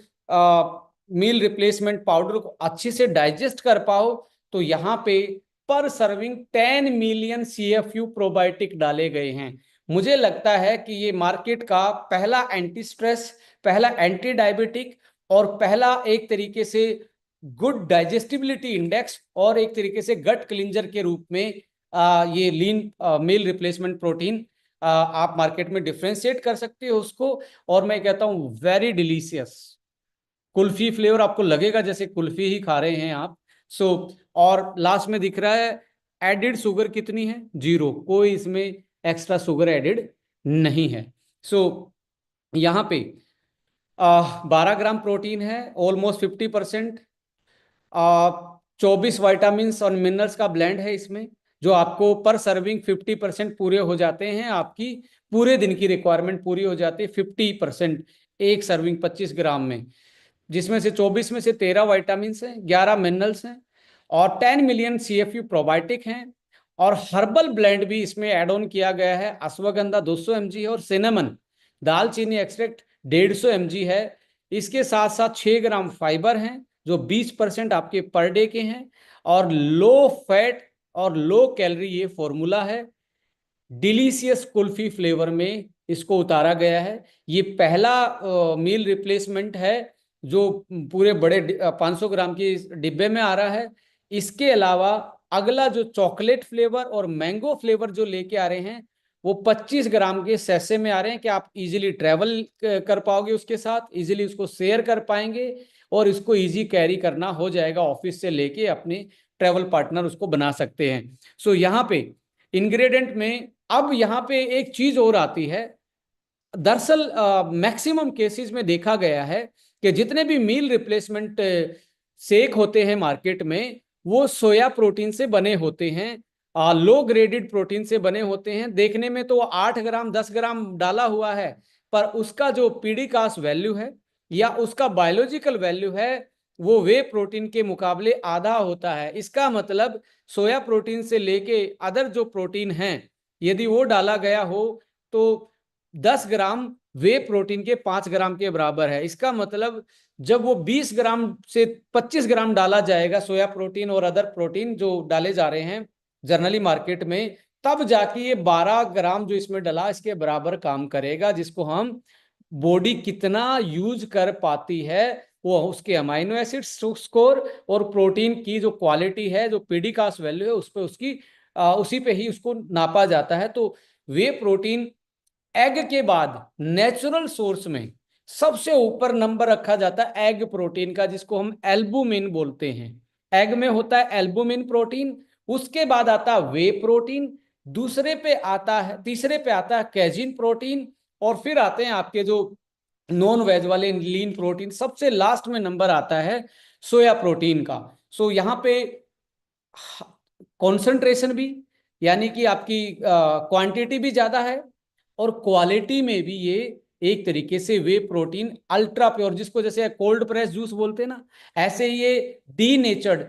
मील रिप्लेसमेंट पाउडर को अच्छे से डाइजेस्ट कर पाओ, तो यहाँ पे पर सर्विंग 10 मिलियन CFU प्रोबायोटिक डाले गए हैं। मुझे लगता है कि ये मार्केट का पहला एंटी स्ट्रेस, पहला एंटी डायबिटिक, और पहला एक तरीके से गुड डाइजेस्टिबिलिटी इंडेक्स, और एक तरीके से गट क्लिंजर के रूप में ये लीन मील रिप्लेसमेंट प्रोटीन आप मार्केट में डिफ्रेंशिएट कर सकते हो उसको। और मैं कहता हूँ वेरी डिलीशियस कुल्फी फ्लेवर, आपको लगेगा जैसे कुल्फी ही खा रहे हैं आप। सो और लास्ट में दिख रहा है एडिड शुगर कितनी है, 0, कोई इसमें एक्स्ट्रा शुगर एडिड नहीं है। सो यहाँ पे 12 ग्राम प्रोटीन है, ऑलमोस्ट 50%, 24 वाइटामिन और मिनरल्स का ब्लेंड है इसमें, जो आपको पर सर्विंग 50% पूरे हो जाते हैं, आपकी पूरे दिन की रिक्वायरमेंट पूरी हो जाती है 50% एक सर्विंग 25 ग्राम में, जिसमें से 24 में से 13 वाइटामिन हैं, 11 मिनरल्स हैं, और 10 मिलियन CFU प्रोबायोटिक हैं। और हर्बल ब्लेंड भी इसमें एड ऑन किया गया है। अश्वगंधा 200 mg है, और सिनेमन दालचीनी एक्सट्रैक्ट 150 mg है। इसके साथ साथ 6 ग्राम फाइबर हैं, जो 20% आपके पर डे के हैं, और लो फैट और लो कैलोरी ये फॉर्मूला है। डिलीशियस कुल्फी फ्लेवर में इसको उतारा गया है। ये पहला मील रिप्लेसमेंट है जो पूरे बड़े 500 ग्राम की डिब्बे में आ रहा है। इसके अलावा अगला जो चॉकलेट फ्लेवर और मैंगो फ्लेवर जो लेके आ रहे हैं, वो 25 ग्राम के सैसे में आ रहे हैं कि आप इजीली ट्रेवल कर पाओगे, उसके साथ इजीली उसको शेयर कर पाएंगे और इसको इजी कैरी करना हो जाएगा, ऑफिस से लेके अपने ट्रेवल पार्टनर उसको बना सकते हैं। सो यहाँ पे इंग्रेडिएंट में अब यहाँ पे एक चीज और आती है। दरअसल मैक्सिमम केसेस में देखा गया है कि जितने भी मील रिप्लेसमेंट शेक होते हैं मार्केट में, वो सोया प्रोटीन से बने होते हैं, लो ग्रेडेड प्रोटीन से बने होते हैं। देखने में तो 8 ग्राम 10 ग्राम डाला हुआ है, पर उसका जो पीडीकास वैल्यू है या उसका बायोलॉजिकल वैल्यू है वो वे प्रोटीन के मुकाबले आधा होता है। इसका मतलब सोया प्रोटीन से लेके अदर जो प्रोटीन हैं, यदि वो डाला गया हो तो 10 ग्राम वे प्रोटीन के 5 ग्राम के बराबर है। इसका मतलब जब वो 20 ग्राम से 25 ग्राम डाला जाएगा सोया प्रोटीन और अदर प्रोटीन जो डाले जा रहे हैं जनरली मार्केट में, तब जाके ये 12 ग्राम जो इसमें डला इसके बराबर काम करेगा, जिसको हम बॉडी कितना यूज कर पाती है वो उसके अमाइनो एसिड स्कोर और प्रोटीन की जो क्वालिटी है, जो पीडीकास वैल्यू है, उस पे उसकी उसी पे ही उसको नापा जाता है। तो वे प्रोटीन एग के बाद नेचुरल सोर्स में सबसे ऊपर नंबर रखा जाता है एग प्रोटीन का, जिसको हम एल्बुमिन बोलते हैं। एग में होता है एल्बुमिन प्रोटीन, उसके बाद आता है वे प्रोटीन, दूसरे पे आता है, तीसरे पे आता है कैजिन प्रोटीन, और फिर आते हैं आपके जो नॉन वेज वाले लीन प्रोटीन, सबसे लास्ट में नंबर आता है सोया प्रोटीन का। सो यहाँ पे कॉन्सेंट्रेशन भी, यानी कि आपकी क्वांटिटी भी ज्यादा है, और क्वालिटी में भी ये एक तरीके से वे प्रोटीन अल्ट्रा प्योर, जिसको जैसे कोल्ड प्रेस जूस बोलते हैं ना, ऐसे ये डी नेचर्ड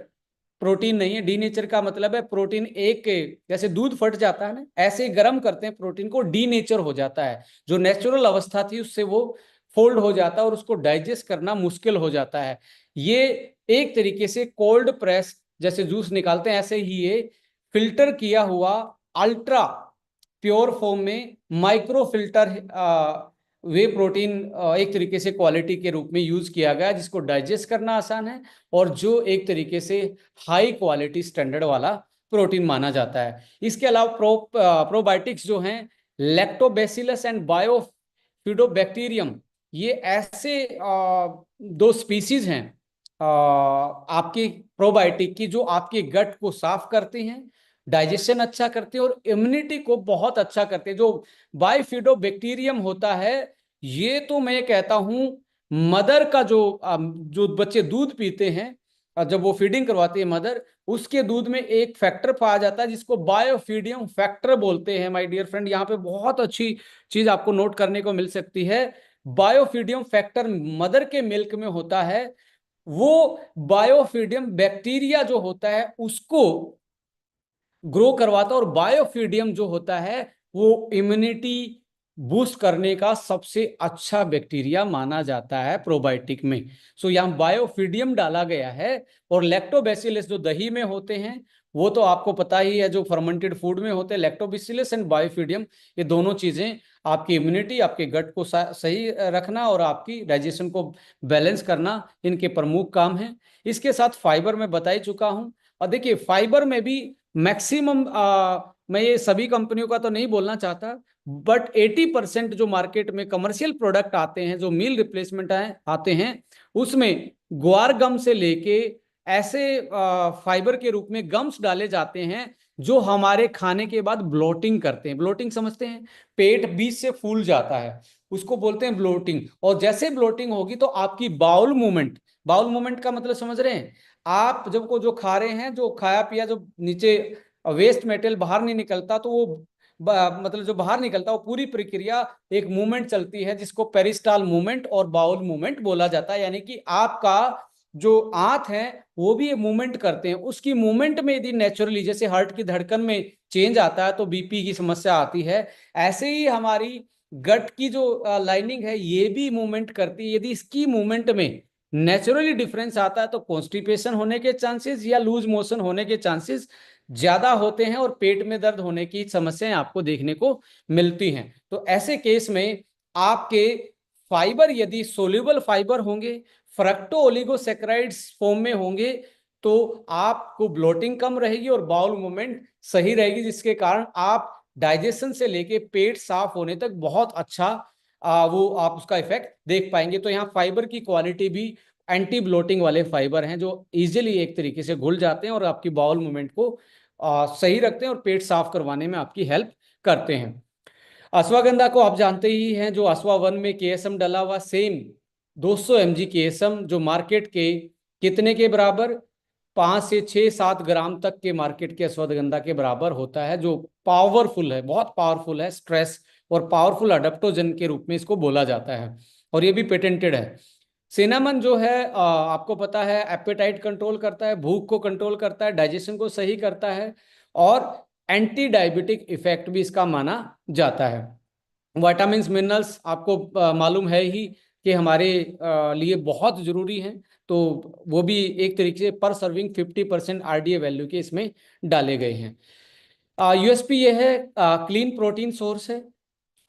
प्रोटीन नहीं है। डी नेचर का मतलब है प्रोटीन एक, जैसे दूध फट जाता है ना, ऐसे गर्म करते हैं प्रोटीन को, डी नेचर हो जाता है, जो नेचुरल अवस्था थी उससे वो फोल्ड हो जाता है और उसको डाइजेस्ट करना मुश्किल हो जाता है। ये एक तरीके से कोल्ड प्रेस जैसे जूस निकालते हैं, ऐसे ही ये फिल्टर किया हुआ अल्ट्रा प्योर फॉर्म में माइक्रो फिल्टर वे प्रोटीन एक तरीके से क्वालिटी के रूप में यूज किया गया, जिसको डाइजेस्ट करना आसान है और जो एक तरीके से हाई क्वालिटी स्टैंडर्ड वाला प्रोटीन माना जाता है। इसके अलावा प्रोबायोटिक्स जो हैं, लैक्टोबैसिलस एंड बायोफिडोबैक्टीरियम, ये ऐसे दो स्पीसीज हैं आपकी प्रोबायोटिक की, जो आपके गट को साफ करते हैं, डाइजेशन अच्छा करते हैं और इम्यूनिटी को बहुत अच्छा करते हैं। जो बायोफिडोबैक्टीरियम होता है, ये तो मैं कहता हूं मदर का जो बच्चे दूध पीते हैं, जब वो फीडिंग करवाती है मदर, उसके दूध में एक फैक्टर पाया जाता है जिसको बायोफीडियम फैक्टर बोलते हैं। माय डियर फ्रेंड, यहाँ पे बहुत अच्छी चीज आपको नोट करने को मिल सकती है। बायोफीडियम फैक्टर मदर के मिल्क में होता है, वो बायोफीडियम बैक्टीरिया जो होता है उसको ग्रो करवाता है, और बायोफीडियम जो होता है वो इम्यूनिटी बूस्ट करने का सबसे अच्छा बैक्टीरिया माना जाता है प्रोबायोटिक में। सो यहाँ बायोफीडियम डाला गया है। और लैक्टोबैसिलस जो दही में होते हैं, वो तो आपको पता ही है, जो फर्मेंटेड फूड में होते हैं, लैक्टोबैसिलस एंड बायोफीडियम, ये दोनों चीजें आपकी इम्यूनिटी, आपके गट को सही रखना और आपकी डाइजेशन को बैलेंस करना, इनके प्रमुख काम हैं। इसके साथ फाइबर में बता ही चुका हूं। और देखिए फाइबर में भी मैक्सिमम, मैं ये सभी कंपनियों का तो नहीं बोलना चाहता, बट 80% जो मार्केट में कमर्शियल प्रोडक्ट आते हैं, जो मील रिप्लेसमेंट आते हैं, उसमें ग्वार गम से लेके ऐसे फाइबर के रूप में गम्स डाले जाते हैं जो हमारे खाने के बाद ब्लोटिंग करते हैं। ब्लोटिंग समझते हैं, पेट बीच से फूल जाता है, उसको बोलते हैं ब्लोटिंग। और जैसे ब्लोटिंग होगी तो आपकी बाउल मूवमेंट, बाउल मूवमेंट का मतलब समझ रहे हैं आप, जब को जो खा रहे हैं, जो खाया पिया जो नीचे वेस्ट मटेरियल बाहर नहीं निकलता, तो वो मतलब जो बाहर निकलता है, वो पूरी प्रक्रिया एक मूवमेंट चलती है जिसको पेरिस्टाल मूवमेंट और बाउल मूवमेंट बोला जाता है। यानी कि आपका जो आंत है वो भी मूवमेंट करते हैं, उसकी मूवमेंट में यदि नेचुरली जैसे हार्ट की धड़कन में चेंज आता है तो बीपी की समस्या आती है, ऐसे ही हमारी गट की जो लाइनिंग है ये भी मूवमेंट करती है। यदि इसकी मूवमेंट में नेचुरली डिफरेंस आता है तो कॉन्स्टिपेशन होने के चांसेस या लूज मोशन होने के चांसेस ज्यादा होते हैं और पेट में दर्द होने की समस्याएं आपको देखने को मिलती हैं। तो ऐसे केस में आपके फाइबर यदि सोल्यूबल फाइबर होंगे, फ्रक्टो ओलिगोसैकेराइड्स फॉर्म में होंगे, तो आपको ब्लोटिंग कम रहेगी और बाउल मूवमेंट सही रहेगी, जिसके कारण आप डाइजेशन से लेके पेट साफ होने तक बहुत अच्छा वो आप उसका इफेक्ट देख पाएंगे। तो यहाँ फाइबर की क्वालिटी भी एंटी ब्लोटिंग वाले फाइबर हैं जो इजीली एक तरीके से घुल जाते हैं और आपकी बाउल मूवमेंट को सही रखते हैं और पेट साफ करवाने में आपकी हेल्प करते हैं। अश्वगंधा को आप जानते ही हैं, जो अश्वा वन में केएसएम डला हुआ सेम 200 mg केएसएम जो मार्केट के कितने के बराबर, 5 से 6 7 ग्राम तक के मार्केट के अश्वगंधा के बराबर होता है, जो पावरफुल है, बहुत पावरफुल है, स्ट्रेस और पावरफुल अडेप्टोजन के रूप में इसको बोला जाता है और ये भी पेटेंटेड है। सिनेमन जो है आपको पता है एपेटाइट कंट्रोल करता है, भूख को कंट्रोल करता है, डाइजेशन को सही करता है और एंटी डायबिटिक इफेक्ट भी इसका माना जाता है। विटामिन मिनरल्स आपको मालूम है ही कि हमारे लिए बहुत जरूरी हैं, तो वो भी एक तरीके से पर सर्विंग 50% आरडीए वैल्यू के इसमें डाले गए हैं। यूएसपी ये है, क्लीन प्रोटीन सोर्स है,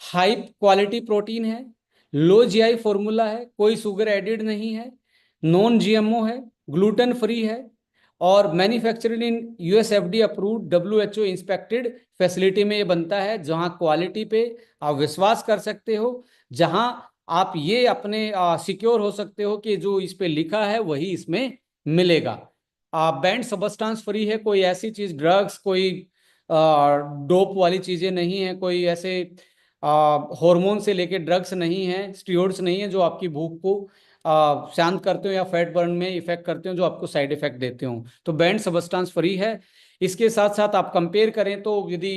हाई क्वालिटी प्रोटीन है, लो जीआई फॉर्मूला है, कोई शुगर एडिड नहीं है, नॉन जीएमओ है, ग्लूटेन फ्री है और manufactured in USFD approved WHO inspected facility में ये बनता है, जहां क्वालिटी पे आप विश्वास कर सकते हो, जहां आप ये अपने सिक्योर हो सकते हो कि जो इस पे लिखा है वही इसमें मिलेगा। बैंड सब्सटेंस फ्री है, कोई ऐसी चीज ड्रग्स, कोई डोप वाली चीजें नहीं है, कोई ऐसे हार्मोन से लेके ड्रग्स नहीं है, स्टीरॉइड्स नहीं है जो आपकी भूख को शांत करते हो या फैट बर्न में इफेक्ट करते हो, जो आपको साइड इफेक्ट देते हो। तो बैंड सब्सटेंस फ्री है। इसके साथ साथ आप कंपेयर करें तो यदि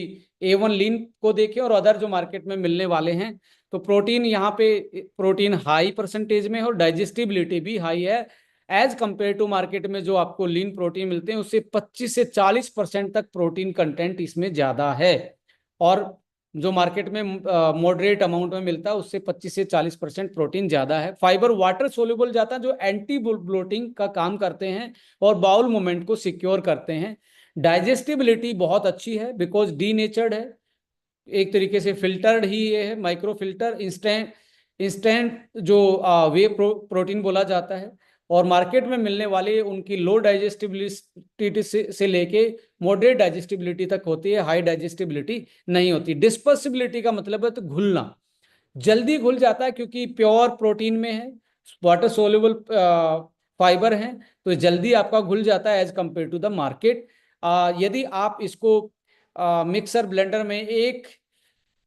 A1 लीन को देखें और अदर जो मार्केट में मिलने वाले हैं, तो प्रोटीन यहाँ पे प्रोटीन हाई परसेंटेज में है और डाइजेस्टिबिलिटी भी हाई है। एज कंपेयर टू मार्केट में जो आपको लीन प्रोटीन मिलते हैं उससे 25 से 40% तक प्रोटीन कंटेंट इसमें ज्यादा है, और जो मार्केट में मॉडरेट अमाउंट में मिलता है उससे 25 से 40% प्रोटीन ज्यादा है। फाइबर वाटर सोल्यूबल जाता है जो एंटी ब्लोटिंग का काम करते हैं और बाउल मूवमेंट को सिक्योर करते हैं। डाइजेस्टिबिलिटी बहुत अच्छी है बिकॉज डी नेचर्ड है, एक तरीके से फिल्टर्ड ही ये है, माइक्रो फिल्टर इंस्टेंट इंस्टेंट जो वे प्रोटीन बोला जाता है। और मार्केट में मिलने वाले उनकी लो डाइजेस्टिबिलिटी से लेके मॉडरेट डाइजेस्टिबिलिटी तक होती है, हाई डाइजेस्टिबिलिटी नहीं होती। डिस्पर्सिबिलिटी का मतलब है तो घुलना, जल्दी घुल जाता है क्योंकि प्योर प्रोटीन में है, वाटर सोल्यूबल फाइबर है, तो जल्दी आपका घुल जाता है as compare to the market. यदि आप इसको मिक्सर ब्लेंडर में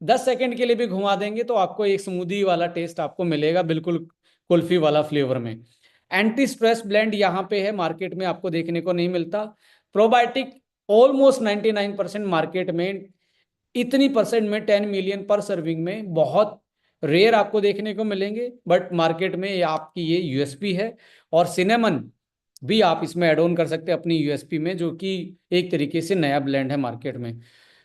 10 सेकंड के लिए भी घुमा देंगे तो आपको एक स्मूदी वाला टेस्ट आपको मिलेगा, बिल्कुल कुल्फी वाला फ्लेवर में। एंटी स्ट्रेस ब्लेंड यहाँ पे है, मार्केट में आपको देखने को नहीं मिलता। प्रोबायोटिक ऑलमोस्ट 99% मार्केट में, इतनी परसेंट में 10 मिलियन पर सर्विंग में बहुत रेयर आपको देखने को मिलेंगे, बट मार्केट में आपकी ये यूएसपी है। और सिनेमन भी आप इसमें ऐड ऑन कर सकते हैं अपनी यूएसपी में, जो कि एक तरीके से नया ब्लेंड है मार्केट में।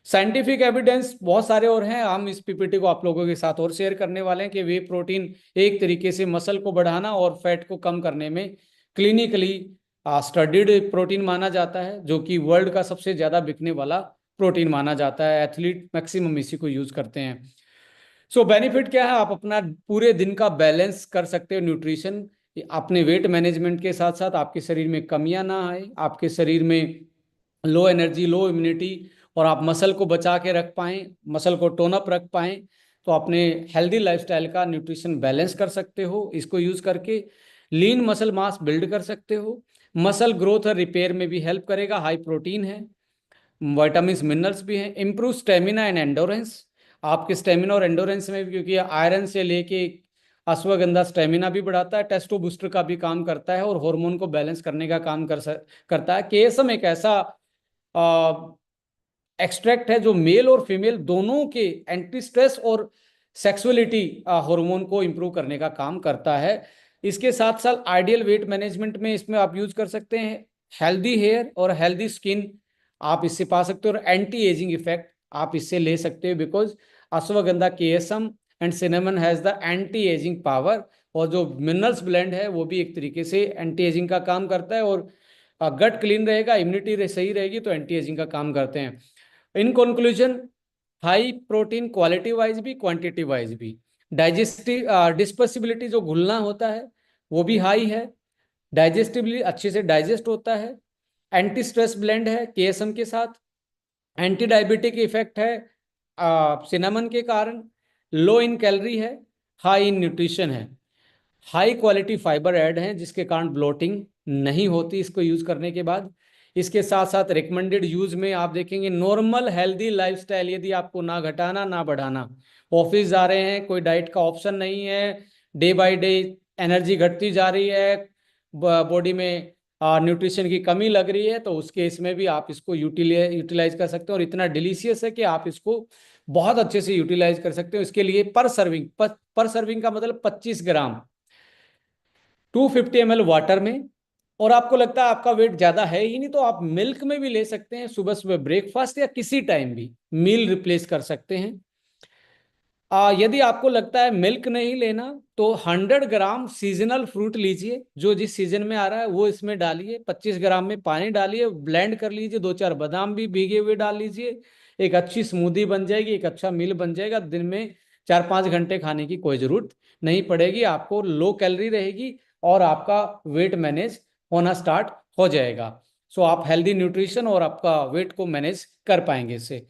साइंटिफिक एविडेंस बहुत सारे और हैं, हम इस पीपीटी को आप लोगों के साथ और शेयर करने वाले हैं कि वे प्रोटीन एक तरीके से मसल को बढ़ाना और फैट को कम करने में क्लिनिकली स्टडीड प्रोटीन माना जाता है, जो कि वर्ल्ड का सबसे ज्यादा बिकने वाला प्रोटीन माना जाता है। एथलीट मैक्सिमम इसी को यूज करते हैं। सो बेनिफिट क्या है, आप अपना पूरे दिन का बैलेंस कर सकते हो न्यूट्रिशन, अपने वेट मैनेजमेंट के साथ साथ आपके शरीर में कमियां ना आए, आपके शरीर में लो एनर्जी, लो इम्यूनिटी, और आप मसल को बचा के रख पाएं, मसल को टोन अप रख पाएं, तो अपने हेल्दी लाइफस्टाइल का न्यूट्रिशन बैलेंस कर सकते हो। इसको यूज करके लीन मसल मास बिल्ड कर सकते हो, मसल ग्रोथ और रिपेयर में भी हेल्प करेगा, हाई प्रोटीन है, विटामिन मिनरल्स भी हैं, इम्प्रूव स्टेमिना एंड एंडोरेंस, आपके स्टेमिना और एंडोरेंस में भी, क्योंकि आयरन से लेके अश्वगंधा स्टेमिना भी बढ़ाता है, टेस्टो बूस्टर का भी काम करता है और हार्मोन को बैलेंस करने का काम करता है। केएसएम एक ऐसा एक्सट्रैक्ट है जो मेल और फीमेल दोनों के एंटी स्ट्रेस और सेक्सुअलिटी हार्मोन को इंप्रूव करने का काम करता है। इसके साथ साथ आइडियल वेट मैनेजमेंट में इसमें आप यूज कर सकते हैं, हेल्दी हेयर और हेल्दी स्किन आप इससे पा सकते हो, और एंटी एजिंग इफेक्ट आप इससे ले सकते हो, because ashwagandha KSM and cinnamon has the anti aging power, और जो मिनरल्स ब्लेंड है वो भी एक तरीके से एंटी एजिंग का काम करता है, और गट क्लीन रहेगा, इम्यूनिटी सही रहेगी तो एंटी एजिंग का काम करते हैं। In conclusion, high protein quality wise भी क्वांटिटी वाइज भी, डाइजेस्टिव डिस्पर्सिबिलिटी जो घुलना होता है वो भी हाई है, डाइजेस्टिबिलिटी अच्छे से डाइजेस्ट होता है, एंटी स्ट्रेस ब्लेंड है केएसएम के साथ, एंटी डायबिटिक इफेक्ट है, सिनेमन के कारण लो इन कैलोरी है, हाई इन न्यूट्रिशन है, हाई क्वालिटी फाइबर ऐड हैं जिसके कारण ब्लोटिंग नहीं होती इसको यूज करने के बाद। इसके साथ साथ रिकमेंडेड यूज में आप देखेंगे नॉर्मल हेल्दी लाइफस्टाइल, यदि आपको ना घटाना ना बढ़ाना, ऑफिस जा रहे हैं, कोई डाइट का ऑप्शन नहीं है, डे बाय डे एनर्जी घटती जा रही है, बॉडी में न्यूट्रिशन की कमी लग रही है, तो उस केस में भी आप इसको यूटिलाइज कर सकते हो। और इतना डिलीशियस है कि आप इसको बहुत अच्छे से यूटिलाइज कर सकते हो। इसके लिए पर सर्विंग का मतलब 25 ग्राम 250 ml वाटर में। और आपको लगता है आपका वेट ज्यादा है ही नहीं, तो आप मिल्क में भी ले सकते हैं, सुबह सुबह ब्रेकफास्ट या किसी टाइम भी मील रिप्लेस कर सकते हैं। यदि आपको लगता है मिल्क नहीं लेना, तो 100 ग्राम सीजनल फ्रूट लीजिए, जो जिस सीजन में आ रहा है वो इसमें डालिए, 25 ग्राम में पानी डालिए, ब्लेंड कर लीजिए, 2-4 बादाम भी भीगे हुए डाल लीजिए, एक अच्छी स्मूदी बन जाएगी, एक अच्छा मील बन जाएगा। दिन में 4-5 घंटे खाने की कोई जरूरत नहीं पड़ेगी, आपको लो कैलोरी रहेगी और आपका वेट मैनेज होना स्टार्ट हो जाएगा। सो आप हेल्दी न्यूट्रिशन और आपका वेट को मैनेज कर पाएंगे इससे।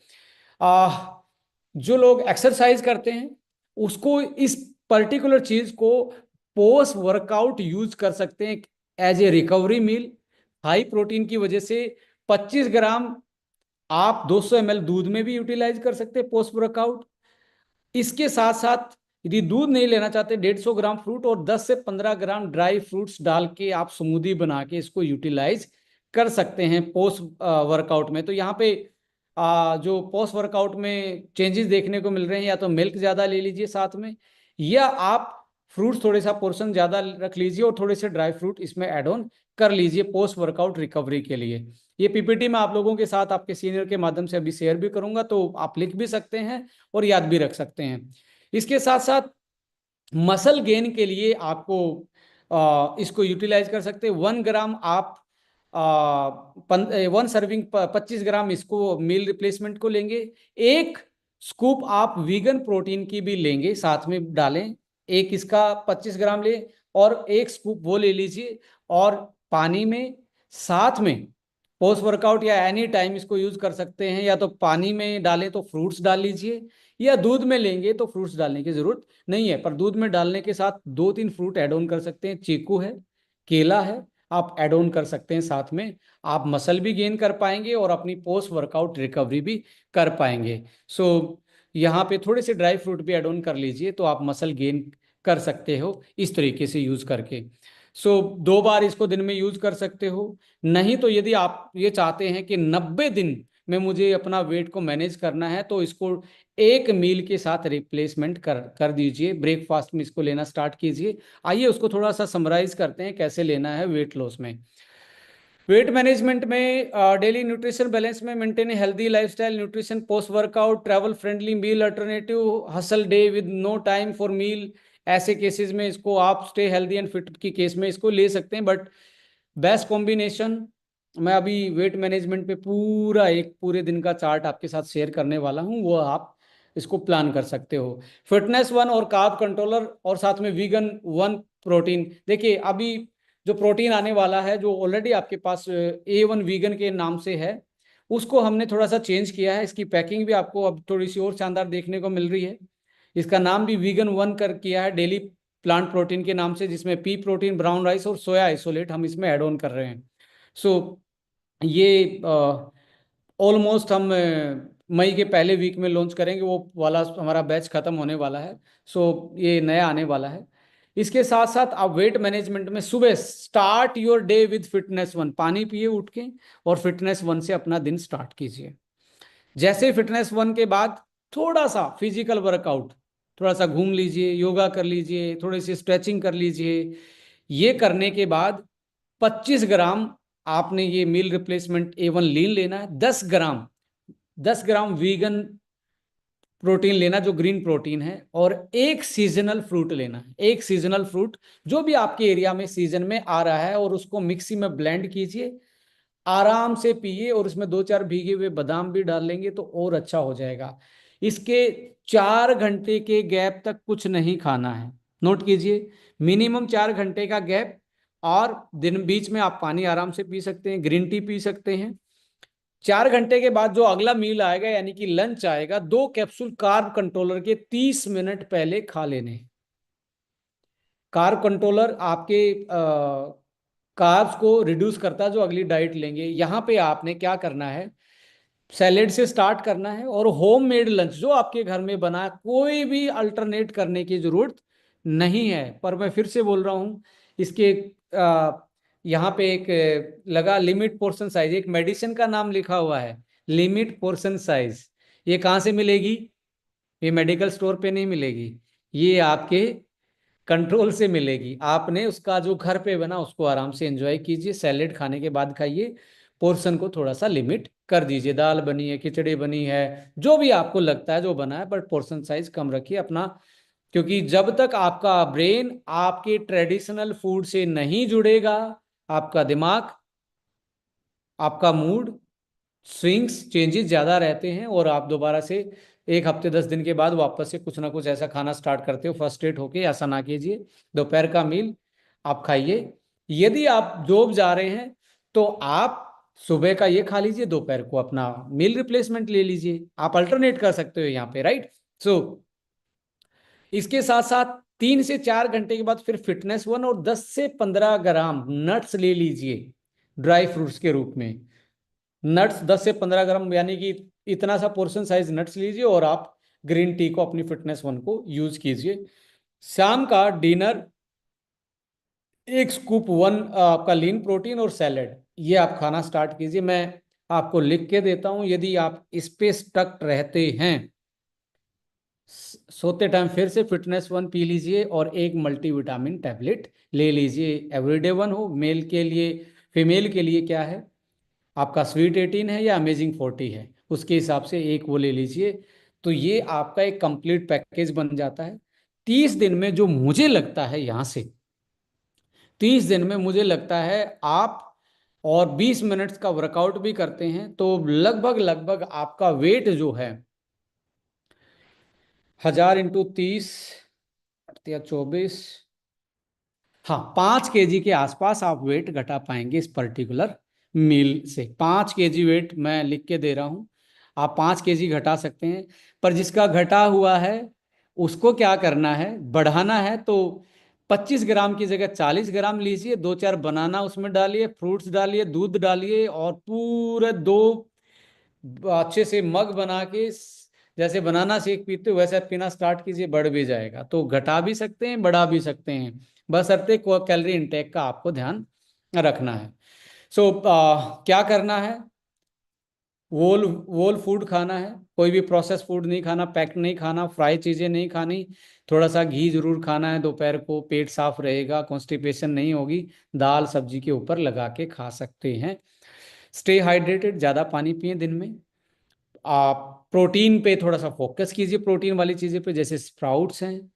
जो लोग एक्सरसाइज करते हैं उसको इस पर्टिकुलर चीज को पोस्ट वर्कआउट यूज कर सकते हैं as a recovery meal. High protein की वजह से 25 ग्राम आप 200 ml दूध में भी यूटिलाइज कर सकते हैं पोस्ट वर्कआउट। इसके साथ साथ यदि दूध नहीं लेना चाहते, 150 ग्राम फ्रूट और 10 से 15 ग्राम ड्राई फ्रूट्स डाल के आप स्मूदी बना के इसको यूटिलाइज कर सकते हैं पोस्ट वर्कआउट में। तो यहाँ पे जो पोस्ट वर्कआउट में चेंजेस देखने को मिल रहे हैं, या तो मिल्क ज़्यादा ले लीजिए साथ में, या आप फ्रूट्स थोड़े सा पोर्शन ज़्यादा रख लीजिए और थोड़े से ड्राई फ्रूट इसमें ऐड ऑन कर लीजिए पोस्ट वर्कआउट रिकवरी के लिए। ये पीपीटी मैं आप लोगों के साथ आपके सीनियर के माध्यम से अभी शेयर भी करूंगा, तो आप लिख भी सकते हैं और याद भी रख सकते हैं। इसके साथ साथ मसल गेन के लिए आपको इसको यूटिलाइज कर सकते हैं। 1 ग्राम आप 1 सर्विंग 25 ग्राम इसको मील रिप्लेसमेंट को लेंगे। एक स्कूप आप वीगन प्रोटीन की भी लेंगे, साथ में डालें, एक इसका 25 ग्राम ले और एक स्कूप वो ले लीजिए, और पानी में साथ में पोस्ट वर्कआउट या एनी टाइम इसको यूज कर सकते हैं। या तो पानी में डालें तो फ्रूट्स डाल लीजिए, या दूध में लेंगे तो फ्रूट्स डालने की जरूरत नहीं है, पर दूध में डालने के साथ 2-3 फ्रूट ऐड ऑन कर सकते हैं, चीकू है, केला है, आप ऐड ऑन कर सकते हैं साथ में। आप मसल भी गेन कर पाएंगे और अपनी पोस्ट वर्कआउट रिकवरी भी कर पाएंगे। सो यहाँ पे थोड़े से ड्राई फ्रूट भी ऐड ऑन कर लीजिए, तो आप मसल गेन कर सकते हो इस तरीके से यूज करके। सो 2 बार इसको दिन में यूज कर सकते हो। नहीं तो यदि आप ये चाहते हैं कि 90 दिन में मुझे अपना वेट को मैनेज करना है, तो इसको एक मील के साथ रिप्लेसमेंट कर दीजिए, ब्रेकफास्ट में इसको लेना स्टार्ट कीजिए। आइए उसको थोड़ा सा समराइज करते हैं कैसे लेना है वेट लॉस में। वेट मैनेजमेंट में डेली न्यूट्रिशन बैलेंस में maintain healthy lifestyle, nutrition post workout, travel friendly meal alternative, hustle day with no time for meal. ऐसे केसेस में इसको आप स्टे हेल्दी एंड फिट की केस में इसको ले सकते हैं। बट बेस्ट कॉम्बिनेशन, मैं अभी वेट मैनेजमेंट पे पूरा एक पूरे दिन का चार्ट आपके साथ शेयर करने वाला हूँ, वो आप इसको प्लान कर सकते हो। फिटनेस वन और कार्ब कंट्रोलर और साथ में वीगन वन प्रोटीन। देखिए अभी जो प्रोटीन आने वाला है, जो ऑलरेडी आपके पास A1 वीगन के नाम से है, उसको हमने थोड़ा सा चेंज किया है। इसकी पैकिंग भी आपको अब थोड़ी सी और शानदार देखने को मिल रही है। इसका नाम भी वीगन वन कर किया है, डेली प्लांट प्रोटीन के नाम से, जिसमें पी प्रोटीन, ब्राउन राइस और सोया आइसोलेट हम इसमें ऐड ऑन कर रहे हैं। सो ये ऑलमोस्ट हम मई के पहले वीक में लॉन्च करेंगे, वो वाला हमारा बैच खत्म होने वाला है। सो ये नया आने वाला है। इसके साथ साथ आप वेट मैनेजमेंट में सुबह start your day with fitness one, पानी पिए उठ के और फिटनेस वन से अपना दिन स्टार्ट कीजिए। जैसे फिटनेस वन के बाद थोड़ा सा फिजिकल वर्कआउट, थोड़ा सा घूम लीजिए, योगा कर लीजिए, थोड़ी सी स्ट्रेचिंग कर लीजिए। ये करने के बाद 25 ग्राम आपने ये मील रिप्लेसमेंट A1 लीन लेना है, 10 ग्राम वीगन प्रोटीन लेना जो ग्रीन प्रोटीन है, और एक सीजनल फ्रूट लेना है। एक सीजनल फ्रूट जो भी आपके एरिया में सीजन में आ रहा है, और उसको मिक्सी में ब्लेंड कीजिए, आराम से पिए, और उसमें 2-4 भीगे हुए बादाम भी डाल लेंगे तो और अच्छा हो जाएगा। इसके 4 घंटे के गैप तक कुछ नहीं खाना है, नोट कीजिए, मिनिमम 4 घंटे का गैप। और दिन बीच में आप पानी आराम से पी सकते हैं, ग्रीन टी पी सकते हैं। 4 घंटे के बाद जो अगला मील आएगा यानी कि लंच आएगा, 2 कैप्सूल कार्ब कंट्रोलर के 30 मिनट पहले खा लेने। कार्ब कंट्रोलर आपके कार्ब्स को रिड्यूस करता है जो अगली डाइट लेंगे। यहां पे आपने क्या करना है, सैलेड से स्टार्ट करना है और होम मेड लंच जो आपके घर में बना है, कोई भी अल्टरनेट करने की जरूरत नहीं है। पर मैं फिर से बोल रहा हूं, इसके यहाँ पे एक लगा लिमिट पोर्शन साइज, एक मेडिसिन का नाम लिखा हुआ है लिमिट पोर्शन साइज। ये कहाँ से मिलेगी? ये मेडिकल स्टोर पे नहीं मिलेगी, ये आपके कंट्रोल से मिलेगी। आपने उसका जो घर पे बना उसको आराम से एंजॉय कीजिए, सैलेड खाने के बाद खाइए, पोर्शन को थोड़ा सा लिमिट कर दीजिए। दाल बनी है, खिचड़ी बनी है, जो भी आपको लगता है जो बना है, बट पोर्शन साइज कम रखिए अपना। क्योंकि जब तक आपका ब्रेन आपके ट्रेडिशनल फूड से नहीं जुड़ेगा, आपका दिमाग, आपका मूड स्विंग्स चेंजेस ज़्यादा रहते हैं और आप दोबारा से 1 हफ्ते 10 दिन के बाद वापस से कुछ ना कुछ ऐसा खाना स्टार्ट करते हो फर्स्ट्रेट होके। ऐसा ना कीजिए। दोपहर का मील आप खाइए। यदि आप जॉब जा रहे हैं तो आप सुबह का ये खा लीजिए, दोपहर को अपना मील रिप्लेसमेंट ले लीजिए। आप अल्टरनेट कर सकते हो यहाँ पे, राइट। सो इसके साथ साथ 3 से 4 घंटे के बाद फिर फिटनेस वन और 10 से 15 ग्राम नट्स ले लीजिए ड्राई फ्रूट्स के रूप में। नट्स 10 से 15 ग्राम यानी कि इतना सा पोर्शन साइज नट्स लीजिए और आप ग्रीन टी को अपनी फिटनेस वन को यूज कीजिए। शाम का डिनर, एक स्कूप वन आपका लीन प्रोटीन और सैलेड, ये आप खाना स्टार्ट कीजिए। मैं आपको लिख के देता हूं, यदि आप इस पे स्टक रहते हैं, सोते टाइम फिर से फिटनेस वन पी लीजिए और एक मल्टीविटामिन टैबलेट ले लीजिए। एवरीडे वन हो, मेल के लिए, फीमेल के लिए क्या है आपका स्वीट 18 है या अमेजिंग 40 है, उसके हिसाब से एक वो ले लीजिए। तो ये आपका एक कंप्लीट पैकेज बन जाता है। 30 दिन में जो मुझे लगता है, यहां से 30 दिन में मुझे लगता है आप और 20 मिनट्स का वर्कआउट भी करते हैं तो लगभग लगभग आपका वेट जो है 1000 × 30 या 24, हाँ 5 kg के आसपास आप वेट घटा पाएंगे इस पर्टिकुलर मील से। 5 kg वेट मैं लिख के दे रहा हूं, आप 5 kg घटा सकते हैं। पर जिसका घटा हुआ है उसको क्या करना है, बढ़ाना है, तो 25 ग्राम की जगह 40 ग्राम लीजिए। 2 4 बनाना उसमें डालिए, फ्रूट्स डालिए, दूध डालिए और पूरे 2 अच्छे से मग बना के जैसे बनाना शेक पीते हो वैसे पीना स्टार्ट कीजिए। बढ़ भी जाएगा, तो घटा भी सकते हैं बढ़ा भी सकते हैं, बशर्ते कैलोरी इंटेक का आपको ध्यान रखना है। सो क्या करना है, वोल वोल फूड खाना है, कोई भी प्रोसेस फूड नहीं खाना, पैक्ड नहीं खाना, फ्राई चीज़ें नहीं खानी। थोड़ा सा घी जरूर खाना है दोपहर को, पेट साफ रहेगा, कॉन्स्टिपेशन नहीं होगी। दाल सब्जी के ऊपर लगा के खा सकते हैं। स्टे हाइड्रेटेड, ज़्यादा पानी पिए दिन में। आप प्रोटीन पे थोड़ा सा फोकस कीजिए, प्रोटीन वाली चीज़ें पे, जैसे स्प्राउट्स हैं,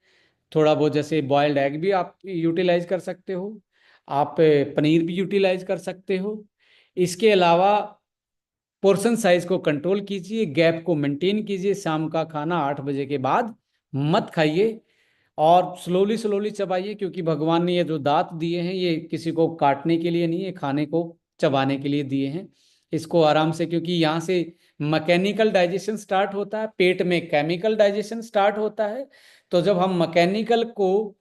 थोड़ा बहुत जैसे बॉयल्ड एग भी आप यूटिलाइज कर सकते हो, आप पनीर भी यूटिलाइज कर सकते हो। इसके अलावा पोर्शन साइज को कंट्रोल कीजिए, गैप को मेंटेन कीजिए। शाम का खाना 8 बजे के बाद मत खाइए और स्लोली स्लोली चबाइए, क्योंकि भगवान ने ये जो दांत दिए हैं ये किसी को काटने के लिए नहीं है, खाने को चबाने के लिए दिए हैं। इसको आराम से, क्योंकि यहाँ से मैकेनिकल डाइजेशन स्टार्ट होता है, पेट में केमिकल डाइजेशन स्टार्ट होता है। तो जब हम मैकेनिकल को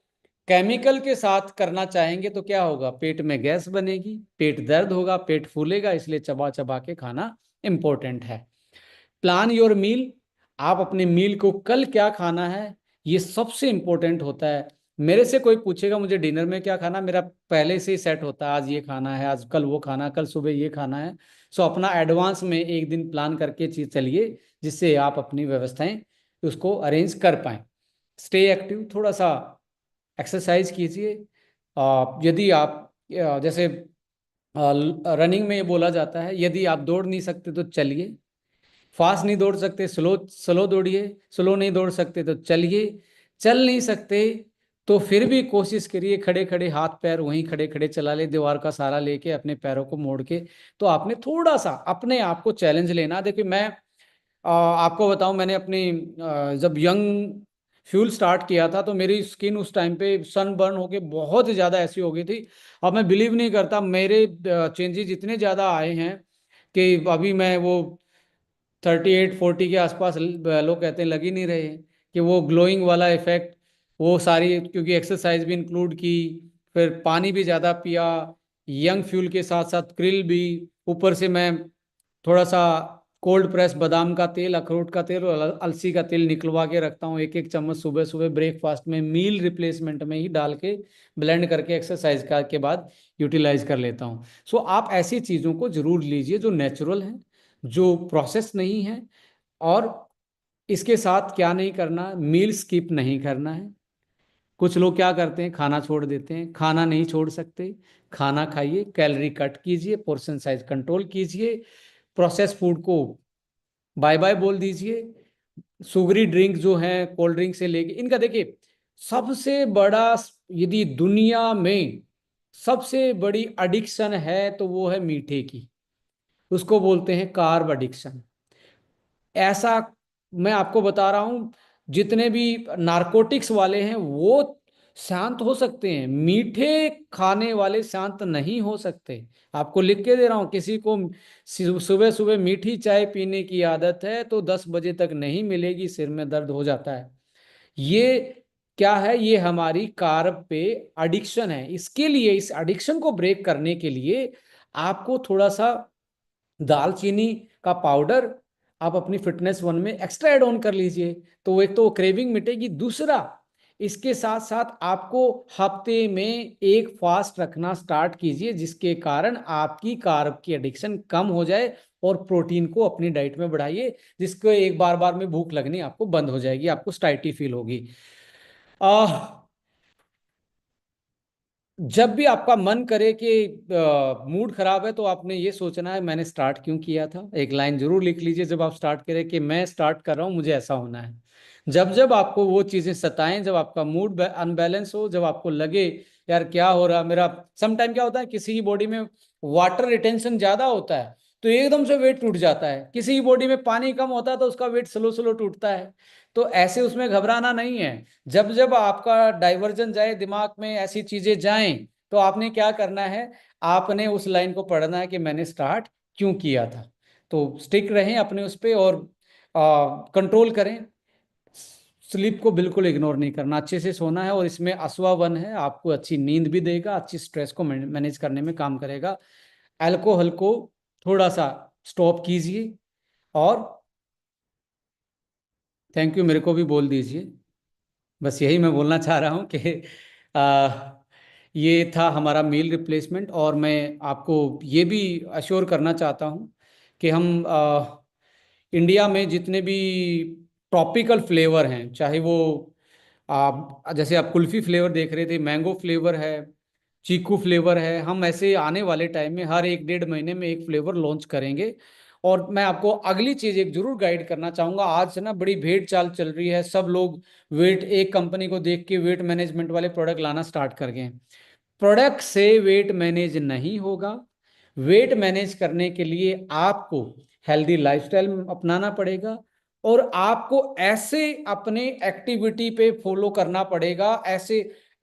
केमिकल के साथ करना चाहेंगे तो क्या होगा, पेट में गैस बनेगी, पेट दर्द होगा, पेट फूलेगा। इसलिए चबा चबा के खाना इंपॉर्टेंट है। प्लान योर मील, आप अपने मील को कल क्या खाना है ये सबसे इंपॉर्टेंट होता है। मेरे से कोई पूछेगा मुझे डिनर में क्या खाना, मेरा पहले से ही सेट होता है, आज ये खाना है, आज कल वो खाना, कल सुबह ये खाना है। सो अपना एडवांस में एक दिन प्लान करके चीज चलिए, जिससे आप अपनी व्यवस्थाएं उसको अरेंज कर पाए। स्टे एक्टिव, थोड़ा सा एक्सरसाइज कीजिए। यदि आप जैसे रनिंग में ये बोला जाता है, यदि आप दौड़ नहीं सकते तो चलिए, फास्ट नहीं दौड़ सकते स्लो स्लो दौड़िए, स्लो नहीं दौड़ सकते तो चलिए, चल नहीं सकते तो फिर भी कोशिश करिए खड़े खड़े, हाथ पैर वहीं खड़े खड़े चला ले, दीवार का सहारा लेके अपने पैरों को मोड़ के। तो आपने थोड़ा सा अपने आप को चैलेंज लेना। देखिए मैं आपको बताऊं, मैंने अपनी जब यंग फ्यूल स्टार्ट किया था तो मेरी स्किन उस टाइम पे सन बर्न होके बहुत ज़्यादा ऐसी हो गई थी। अब मैं बिलीव नहीं करता, मेरे चेंजेस इतने ज़्यादा आए हैं कि अभी मैं वो 38-40 के आसपास लोग कहते हैं लग ही नहीं रहे हैं, कि वो ग्लोइंग वाला इफेक्ट, वो सारी क्योंकि एक्सरसाइज भी इंक्लूड की, फिर पानी भी ज़्यादा पिया, यंग फ्यूल के साथ साथ क्रिल भी, ऊपर से मैं थोड़ा सा कोल्ड प्रेस बादाम का तेल, अखरोट का तेल और अलसी का तेल निकलवा के रखता हूँ, एक एक चम्मच सुबह सुबह ब्रेकफास्ट में मील रिप्लेसमेंट में ही डाल के ब्लेंड करके एक्सरसाइज के बाद यूटिलाइज कर लेता हूँ। सो आप ऐसी चीज़ों को जरूर लीजिए जो नेचुरल है, जो प्रोसेस नहीं है। और इसके साथ क्या नहीं करना, मील स्किप नहीं करना है। कुछ लोग क्या करते हैं, खाना छोड़ देते हैं, खाना नहीं छोड़ सकते। खाना खाइए, कैलोरी कट कीजिए, पोर्शन साइज कंट्रोल कीजिए, प्रोसेस फूड को बाय बाय बोल दीजिए। सुगरी ड्रिंक जो है, कोल्ड ड्रिंक से लेके इनका देखिए, सबसे बड़ा, यदि दुनिया में सबसे बड़ी एडिक्शन है तो वो है मीठे की। उसको बोलते हैं कार्ब एडिक्शन। ऐसा मैं आपको बता रहा हूं, जितने भी नारकोटिक्स वाले हैं वो शांत हो सकते हैं, मीठे खाने वाले शांत नहीं हो सकते। आपको लिख के दे रहा हूं, किसी को सुबह सुबह मीठी चाय पीने की आदत है तो 10 बजे तक नहीं मिलेगी, सिर में दर्द हो जाता है। ये क्या है, ये हमारी कार्ब पे एडिक्शन है। इसके लिए, इस एडिक्शन को ब्रेक करने के लिए आपको थोड़ा सा दालचीनी का पाउडर आप अपनी फिटनेस वन में एक्स्ट्रा एड ऑन कर लीजिए, तो एक तो क्रेविंग मिटेगी। दूसरा, इसके साथ साथ आपको हफ्ते में एक फास्ट रखना स्टार्ट कीजिए, जिसके कारण आपकी कार्ब की एडिक्शन कम हो जाए, और प्रोटीन को अपनी डाइट में बढ़ाइए, जिसको एक बार बार में भूख लगनी आपको बंद हो जाएगी, आपको स्टाइटी फील होगी। आ, जब भी आपका मन करे कि मूड खराब है, तो आपने ये सोचना है मैंने स्टार्ट क्यों किया था। एक लाइन जरूर लिख लीजिए जब आप स्टार्ट करें कि मैं स्टार्ट कर रहा हूं, मुझे ऐसा होना है। जब जब आपको वो चीजें सताएं, जब आपका मूड अनबैलेंस हो, जब आपको लगे यार क्या हो रहा मेरा, समटाइम क्या होता है किसी की बॉडी में वाटर रिटेंशन ज्यादा होता है तो एकदम से वेट टूट जाता है, किसी की बॉडी में पानी कम होता है तो उसका वेट स्लो स्लो टूटता है। तो ऐसे उसमें घबराना नहीं है। जब जब आपका डाइवर्जन जाए, दिमाग में ऐसी चीजें जाएं, तो आपने क्या करना है, आपने उस लाइन को पढ़ना है कि मैंने स्टार्ट क्यों किया था। तो स्टिक रहें अपने उस पे, और कंट्रोल करें। स्लीप को बिल्कुल इग्नोर नहीं करना, अच्छे से सोना है, और इसमें असवा वन है, आपको अच्छी नींद भी देगा, अच्छी स्ट्रेस को मैनेज करने में काम करेगा। अल्कोहल को थोड़ा सा स्टॉप कीजिए। और थैंक यू मेरे को भी बोल दीजिए। बस यही मैं बोलना चाह रहा हूँ कि आ, ये था हमारा मील रिप्लेसमेंट। और मैं आपको ये भी अश्योर करना चाहता हूँ कि हम इंडिया में जितने भी ट्रॉपिकल फ्लेवर हैं, चाहे वो आप जैसे आप कुल्फी फ्लेवर देख रहे थे, मैंगो फ्लेवर है, चीकू फ्लेवर है, हम ऐसे आने वाले टाइम में हर 1-1.5 महीने में एक फ्लेवर लॉन्च करेंगे। और मैं आपको अगली चीज एक जरूर गाइड करना चाहूंगा। आज से ना बड़ी भेड़ चाल चल रही है, सब लोग वेट, एक कंपनी को देख के वेट मैनेजमेंट वाले प्रोडक्ट लाना स्टार्ट कर गए। प्रोडक्ट से वेट मैनेज नहीं होगा। वेट मैनेज करने के लिए आपको हेल्दी लाइफस्टाइल अपनाना पड़ेगा, और आपको ऐसे अपने एक्टिविटी पे फॉलो करना पड़ेगा, ऐसे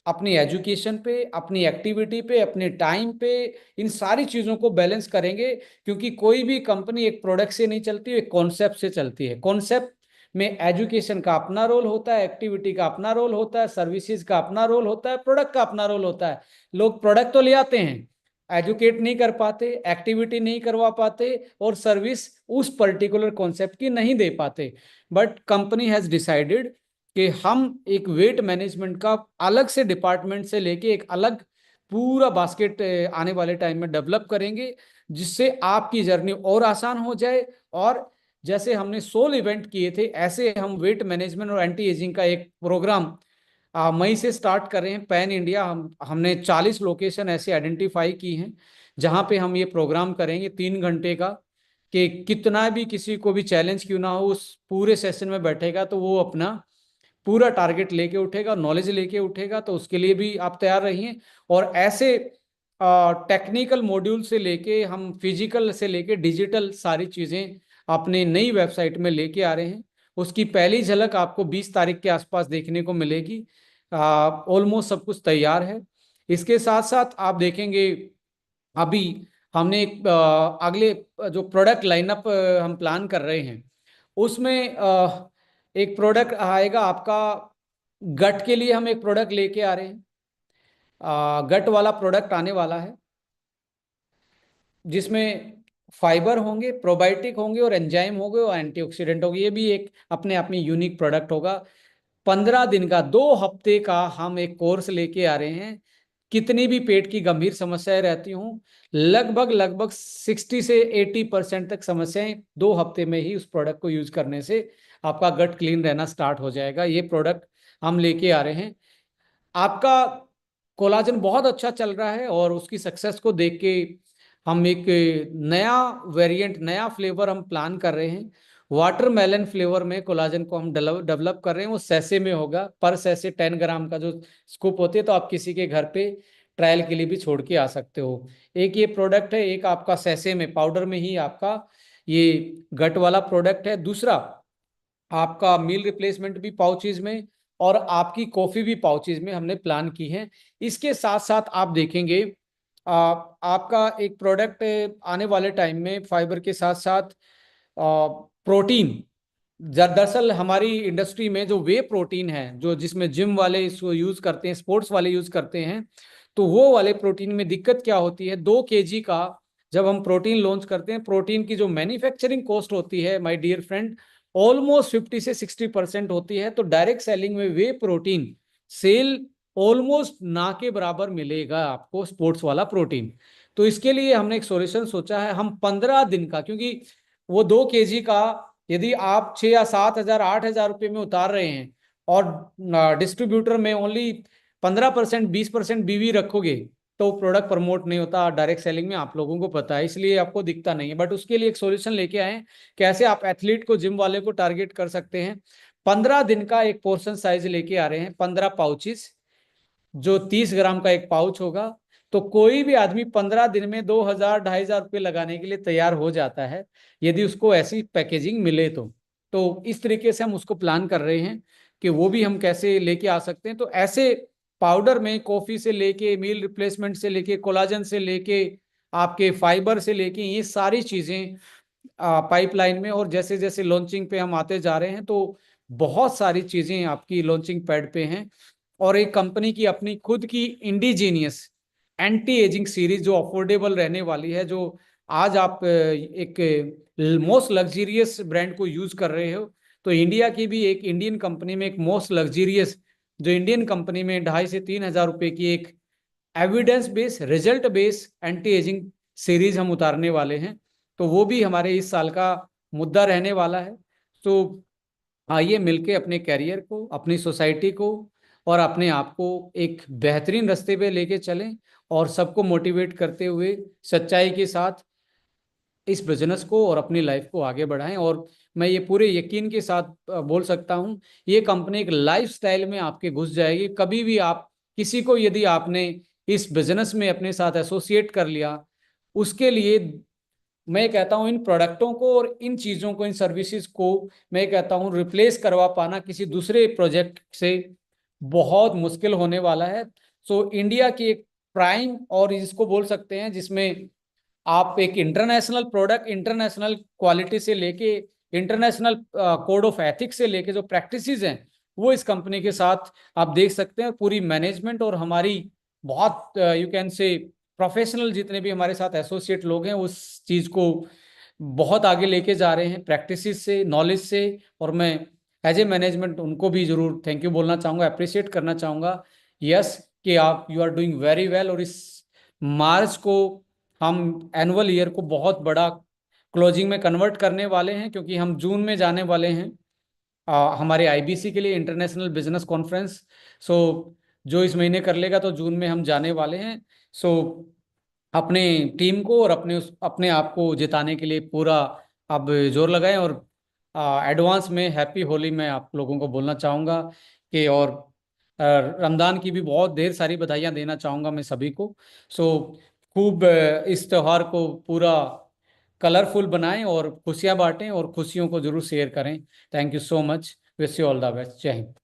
अपनी एजुकेशन पे, अपनी एक्टिविटी पे, अपने टाइम पे, इन सारी चीजों को बैलेंस करेंगे। क्योंकि कोई भी कंपनी एक प्रोडक्ट से नहीं चलती, एक कॉन्सेप्ट से चलती है। कॉन्सेप्ट में एजुकेशन का अपना रोल होता है, एक्टिविटी का अपना रोल होता है, सर्विसेज का अपना रोल होता है, प्रोडक्ट का अपना रोल होता है। लोग प्रोडक्ट तो ले आते हैं, एजुकेट नहीं कर पाते, एक्टिविटी नहीं करवा पाते, और सर्विस उस पर्टिकुलर कॉन्सेप्ट की नहीं दे पाते। बट कंपनी हैज डिसाइडेड कि हम एक वेट मैनेजमेंट का अलग से डिपार्टमेंट से लेके एक अलग पूरा बास्केट आने वाले टाइम में डेवलप करेंगे, जिससे आपकी जर्नी और आसान हो जाए। और जैसे हमने सोल इवेंट किए थे, ऐसे हम वेट मैनेजमेंट और एंटी एजिंग का एक प्रोग्राम मई से स्टार्ट कर रहे हैं पैन इंडिया। हमने 40 लोकेशन ऐसे आइडेंटिफाई की हैं जहां पे हम ये प्रोग्राम करेंगे 3 घंटे का। कि कितना भी किसी को भी चैलेंज क्यों ना हो, उस पूरे सेशन में बैठेगा तो वो अपना पूरा टारगेट लेके उठेगा, नॉलेज लेके उठेगा। तो उसके लिए भी आप तैयार रहिए। और ऐसे टेक्निकल मॉड्यूल से लेके हम फिजिकल से लेके डिजिटल सारी चीज़ें अपने नई वेबसाइट में लेके आ रहे हैं। उसकी पहली झलक आपको 20 तारीख के आसपास देखने को मिलेगी। ऑलमोस्ट सब कुछ तैयार है। इसके साथ साथ आप देखेंगे अभी हमने एक अगले जो प्रोडक्ट लाइनअप हम प्लान कर रहे हैं उसमें एक प्रोडक्ट आएगा आपका गट के लिए। हम एक प्रोडक्ट लेके आ रहे हैं, गट वाला प्रोडक्ट आने वाला है जिसमें फाइबर होंगे, प्रोबायोटिक होंगे और एंजाइम होंगे और एंटीऑक्सीडेंट होंगे। ये भी एक अपने आप में यूनिक प्रोडक्ट होगा। 15 दिन का, 2 हफ्ते का हम एक कोर्स लेके आ रहे हैं। कितनी भी पेट की गंभीर समस्याएं रहती हूं, लगभग लगभग 60 से 80% तक समस्याएं 2 हफ्ते में ही उस प्रोडक्ट को यूज करने से आपका गट क्लीन रहना स्टार्ट हो जाएगा। ये प्रोडक्ट हम लेके आ रहे हैं। आपका कोलाजन बहुत अच्छा चल रहा है और उसकी सक्सेस को देख के हम एक नया वेरिएंट, नया फ्लेवर हम प्लान कर रहे हैं। वाटरमेलन फ्लेवर में कोलाजन को हम डेवलप कर रहे हैं। वो सैसे में होगा, पर सैसे 10 ग्राम का जो स्कूप होती है, तो आप किसी के घर पे ट्रायल के लिए भी छोड़ के आ सकते हो। एक ये प्रोडक्ट है, एक आपका सैसे में पाउडर में ही आपका ये गट वाला प्रोडक्ट है। दूसरा आपका मील रिप्लेसमेंट भी पाउचेज में और आपकी कॉफी भी पाउचेज में हमने प्लान की है। इसके साथ साथ आप देखेंगे आपका एक प्रोडक्ट आने वाले टाइम में फाइबर के साथ साथ प्रोटीन। दरअसल हमारी इंडस्ट्री में जो वे प्रोटीन है, जो जिसमें जिम वाले इसको यूज करते हैं, स्पोर्ट्स वाले यूज करते हैं, तो वो वाले प्रोटीन में दिक्कत क्या होती है, 2 kg का जब हम प्रोटीन लॉन्च करते हैं, प्रोटीन की जो मैन्युफैक्चरिंग कॉस्ट होती है माय डियर फ्रेंड, ऑलमोस्ट 50 से 60% होती है। तो डायरेक्ट सेलिंग में वे प्रोटीन सेल ऑलमोस्ट ना के बराबर मिलेगा आपको स्पोर्ट्स वाला प्रोटीन। तो इसके लिए हमने एक सॉल्यूशन सोचा है। हम 15 दिन का, क्योंकि वो 2 kg का यदि आप 6 या 7 हजार 8 हजार रुपये में उतार रहे हैं और डिस्ट्रीब्यूटर में ओनली 15% 20% बीवी रखोगे, तो प्रोडक्ट प्रमोट नहीं होता डायरेक्ट सेलिंग में, आप लोगों को पता है, इसलिए आपको दिखता नहीं है। बट उसके लिए एक सॉल्यूशन लेके आए हैं, कैसे आप एथलीट को, जिम वाले को टारगेट कर सकते हैं। 15 दिन का एक पोर्शन साइज लेके आ रहे हैं, 15 पाउचेस, जो 30 ग्राम का एक पाउच होगा। तो कोई भी आदमी 15 दिन में 2 हजार 2,500 रुपये लगाने के लिए तैयार हो जाता है, यदि उसको ऐसी पैकेजिंग मिले तो इस तरीके से हम उसको प्लान कर रहे हैं कि वो भी हम कैसे लेके आ सकते हैं। तो ऐसे पाउडर में कॉफी से लेके, मील रिप्लेसमेंट से लेके, कोलाजन से लेके, आपके फाइबर से लेके, ये सारी चीजें पाइपलाइन में। और जैसे जैसे लॉन्चिंग पे हम आते जा रहे हैं तो बहुत सारी चीजें आपकी लॉन्चिंग पैड पे हैं। और एक कंपनी की अपनी खुद की इंडिजीनियस एंटी एजिंग सीरीज जो अफोर्डेबल रहने वाली है, जो आज आप एक मोस्ट लग्जरियस ब्रांड को यूज कर रहे हो, तो इंडिया की भी एक इंडियन कंपनी में एक मोस्ट लग्जरियस, जो इंडियन कंपनी में 2,500 से 3,000 रुपए की एक evidence base, result base anti ageing series हम उतारने वाले हैं। तो वो भी हमारे इस साल का मुद्दा रहने वाला है। तो आइए मिलके अपने कैरियर को, अपनी सोसाइटी को और अपने आप को एक बेहतरीन रास्ते पे लेके चलें और सबको मोटिवेट करते हुए सच्चाई के साथ इस बिजनेस को और अपनी लाइफ को आगे बढ़ाएं। और मैं ये पूरे यकीन के साथ बोल सकता हूँ, ये कंपनी एक लाइफस्टाइल में आपके घुस जाएगी। कभी भी आप किसी को, यदि आपने इस बिजनेस में अपने साथ एसोसिएट कर लिया, उसके लिए मैं कहता हूं इन प्रोडक्टों को और इन चीज़ों को, इन सर्विसेज को मैं कहता हूं रिप्लेस करवा पाना किसी दूसरे प्रोजेक्ट से बहुत मुश्किल होने वाला है। सो इंडिया की एक प्राइम, और इसको बोल सकते हैं जिसमें आप एक इंटरनेशनल प्रोडक्ट, इंटरनेशनल क्वालिटी से लेके, इंटरनेशनल कोड ऑफ एथिक्स से लेके जो प्रैक्टिसेस हैं, वो इस कंपनी के साथ आप देख सकते हैं। पूरी मैनेजमेंट और हमारी बहुत यू कैन से प्रोफेशनल जितने भी हमारे साथ एसोसिएट लोग हैं, उस चीज़ को बहुत आगे लेके जा रहे हैं प्रैक्टिसेस से, नॉलेज से। और मैं एज ए मैनेजमेंट उनको भी जरूर थैंक यू बोलना चाहूँगा, अप्रिशिएट करना चाहूँगा। यस, कि आप you are doing very well. और इस मार्च को हम एनुअल ईयर को बहुत बड़ा क्लोजिंग में कन्वर्ट करने वाले हैं, क्योंकि हम जून में जाने वाले हैं हमारे आईबीसी के लिए, इंटरनेशनल बिजनेस कॉन्फ्रेंस। सो जो इस महीने कर लेगा तो जून में हम जाने वाले हैं। सो अपने टीम को और अपने आप को जिताने के लिए पूरा अब जोर लगाएं। और एडवांस में हैप्पी होली मैं आप लोगों को बोलना चाहूँगा कि, और रमज़ान की भी बहुत ढेर सारी बधाइयाँ देना चाहूँगा मैं सभी को। सो खूब इस त्यौहार को पूरा कलरफुल बनाएं और खुशियाँ बांटें और खुशियों को जरूर शेयर करें। Thank you so much. Wish you all the best. जय हिंद।